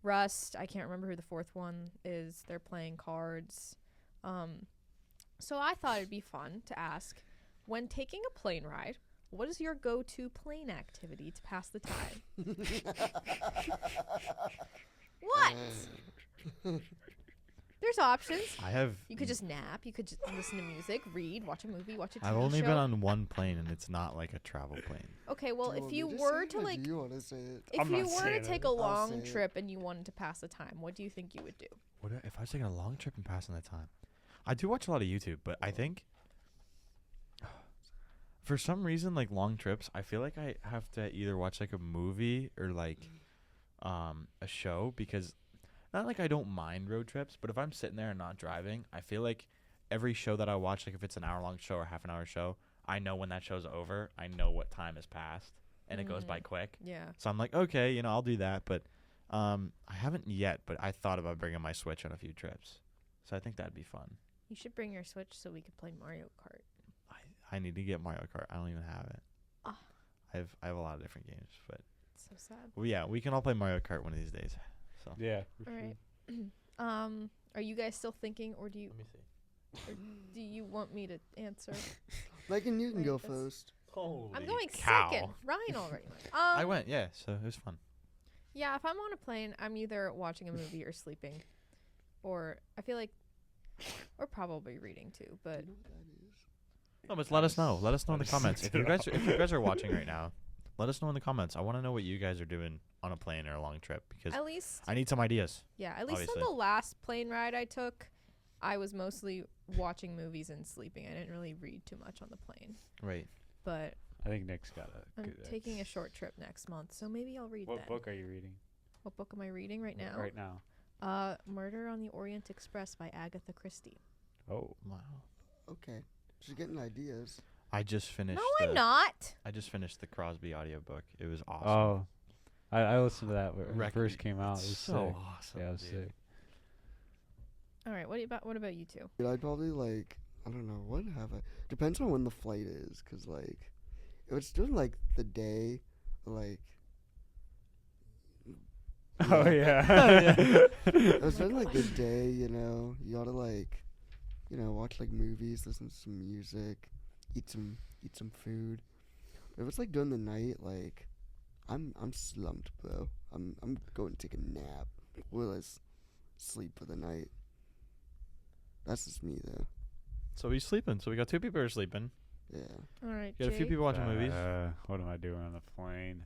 Rust. I can't remember who the fourth one is. They're playing cards. So I thought it'd be fun to ask, when taking a plane ride, what is your go-to plane activity to pass the time? What? There's options. You could just nap. You could just listen to music, read, watch a movie, watch a TV show. I've only been on one plane, and it's not like a travel plane. Okay, well, if you want me were say to it, or like, do you want to say it? if I'm you not were to saying take it. a I'll long say it. trip and you wanted to pass the time, what do you think you would do? If I was taking a long trip and passing the time? I do watch a lot of YouTube, but I think for some reason, like long trips, I feel like I have to either watch like a movie or like a show, because not like I don't mind road trips, but if I'm sitting there and not driving, I feel like every show that I watch, like if it's an hour-long show or half-an-hour show, I know when that show's over. I know what time has passed, and it goes by quick. Yeah. So I'm like, okay, I'll do that, but I haven't yet, but I thought about bringing my Switch on a few trips. So I think that'd be fun. You should bring your Switch so we could play Mario Kart. I need to get Mario Kart. I don't even have it. Ah. I have a lot of different games, but So sad. well, yeah, we can all play Mario Kart one of these days. So Yeah. All right. Are you guys still thinking, or do you let me see. or do you want me to answer? Megan, you can Wait, go that's- first. I'm going cow. second. Ryan already went. I went, yeah, so it was fun. Yeah, if I'm on a plane, I'm either watching a movie or sleeping, or I feel like, or probably reading too. But No, but let us know. Let us know in the comments if you guys are watching right now. Let us know in the comments. I want to know what you guys are doing on a plane or a long trip, because at least, I need some ideas. yeah, at least obviously. on the last plane ride I took, I was mostly watching movies and sleeping. I didn't really read too much on the plane. Right. But I think Nick's got a I'm good taking a short trip next month, so maybe I'll read What that. book are you reading What book am I reading right now? right now? Murder on the Orient Express by Agatha Christie. Oh, Wow. Okay. She's getting ideas. I just finished. No, I'm not. I just finished the Crosby audiobook. It was awesome. oh, I listened to that when it Record- first came out. It was so sick. awesome. Yeah, it was dude. sick. All right. What about you two? Dude, I'd probably I don't know, what have I? Depends on when the flight is, 'cause if it's during the day, Oh yeah. if it's during the day, you gotta watch movies, listen to some music, eat some food. But if it's during the night, I'm slumped, bro. I'm going to take a nap. Or sleep for the night. That's just me though. So he's sleeping. So we got 2 people who are sleeping. Yeah. All right. We got a few Jake? people watching movies. What am I doing on the plane?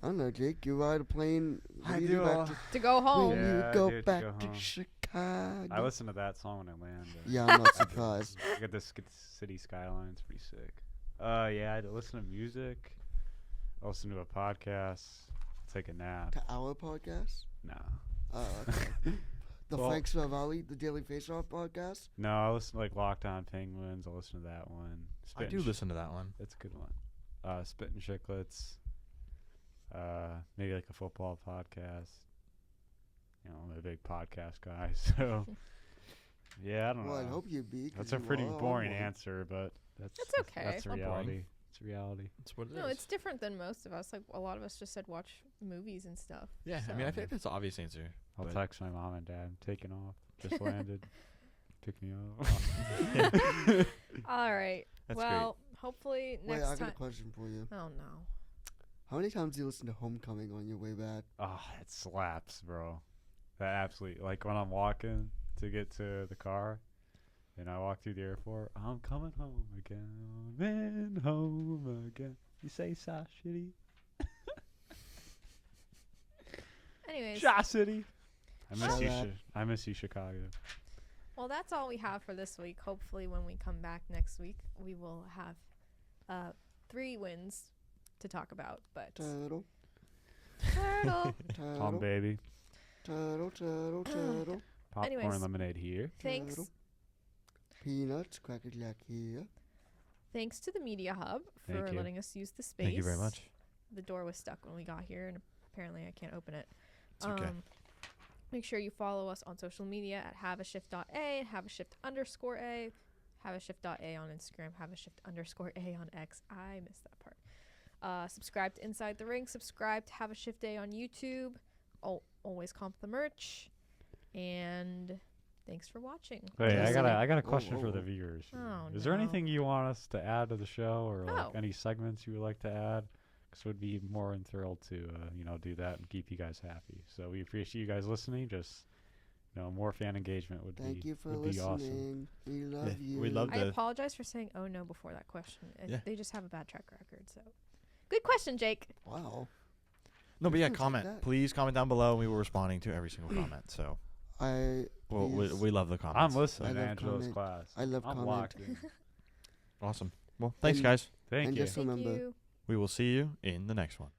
I don't know, Jake. You ride a plane. What I do you do do a back lot. to To go home. when Yeah, you go dude, to back go to home. Chicago? I listen to that song when I land. Yeah, I'm not surprised. I got this city skyline. It's pretty sick. Yeah, I listen to music. I listen to a podcast. Take a nap. To our podcast? Nah. Okay. The Well- Frank Scavalli, the Daily Face Off podcast? No, I listen to Lockdown Penguins. I listen to that one. I do listen to that one. That's a good one. Spittin' Chicklets. Maybe a football podcast. I'm a big podcast guy, so yeah, I don't Well, know. I'd hope you'd be. 'cause That's a you pretty are boring one. answer, but that's okay. That's Not boring. reality. It's reality. That's what it is. No, it's different than most of us. A lot of us just said watch movies and stuff. Yeah, I mean, I think that's the obvious answer. I'll but- text my mom and dad. I'm taking off. Just landed. Pick me up. All right. That's well, hopefully Wait, next I got a time. question for you. Oh no. How many times do you listen to Homecoming on your way back? Oh, it slaps, bro. That absolutely, when I'm walking to get to the car, and I walk through the airport, I'm coming home again, coming home again. You say Sha City? Anyways, Sha City. Shout out. I miss you, Chicago. well, that's all we have for this week. Hopefully, when we come back next week, we will have 3 wins to talk about. But Turtle, turtle. Tom turtle, baby. turtle, turtle, turtle. Popcorn Anyways. lemonade here. Thanks. Turtle. Peanuts, Cracker Jack here. Thanks to the Media Hub for Thank you. letting us use the space. Thank you very much. The door was stuck when we got here, and apparently I can't open it. It's okay. Make sure you follow us on social media at haveashift.a, haveashift_a, haveashift.a on Instagram, haveashift_a on X. I missed that part. Subscribe to Inside the Ring. Subscribe to Have a Shift Day on YouTube. Always comp the merch. And thanks for watching. Wait, Yes. I got a question for whoa. the viewers. here. Oh, Is there no. anything you want us to add to the show, or like Oh. any segments you would like to add? Because we'd be more than thrilled to do that and keep you guys happy. So we appreciate you guys listening. Just more fan engagement would Thank be you for would be awesome. listening. We love you. we love I the- apologize for saying "oh no" before that question. Yeah. They just have a bad track record. So, good question, Jake. Wow. No, but yeah, Things like comment. that. Please comment down below. We were responding to every single comment. So we Please. love the comments. I'm listening to love Angela's comment. class. I love I'm comment. locked in. Awesome. Well, thanks, And- guys. Thank And you. just Thank remember, you. We will see you in the next one.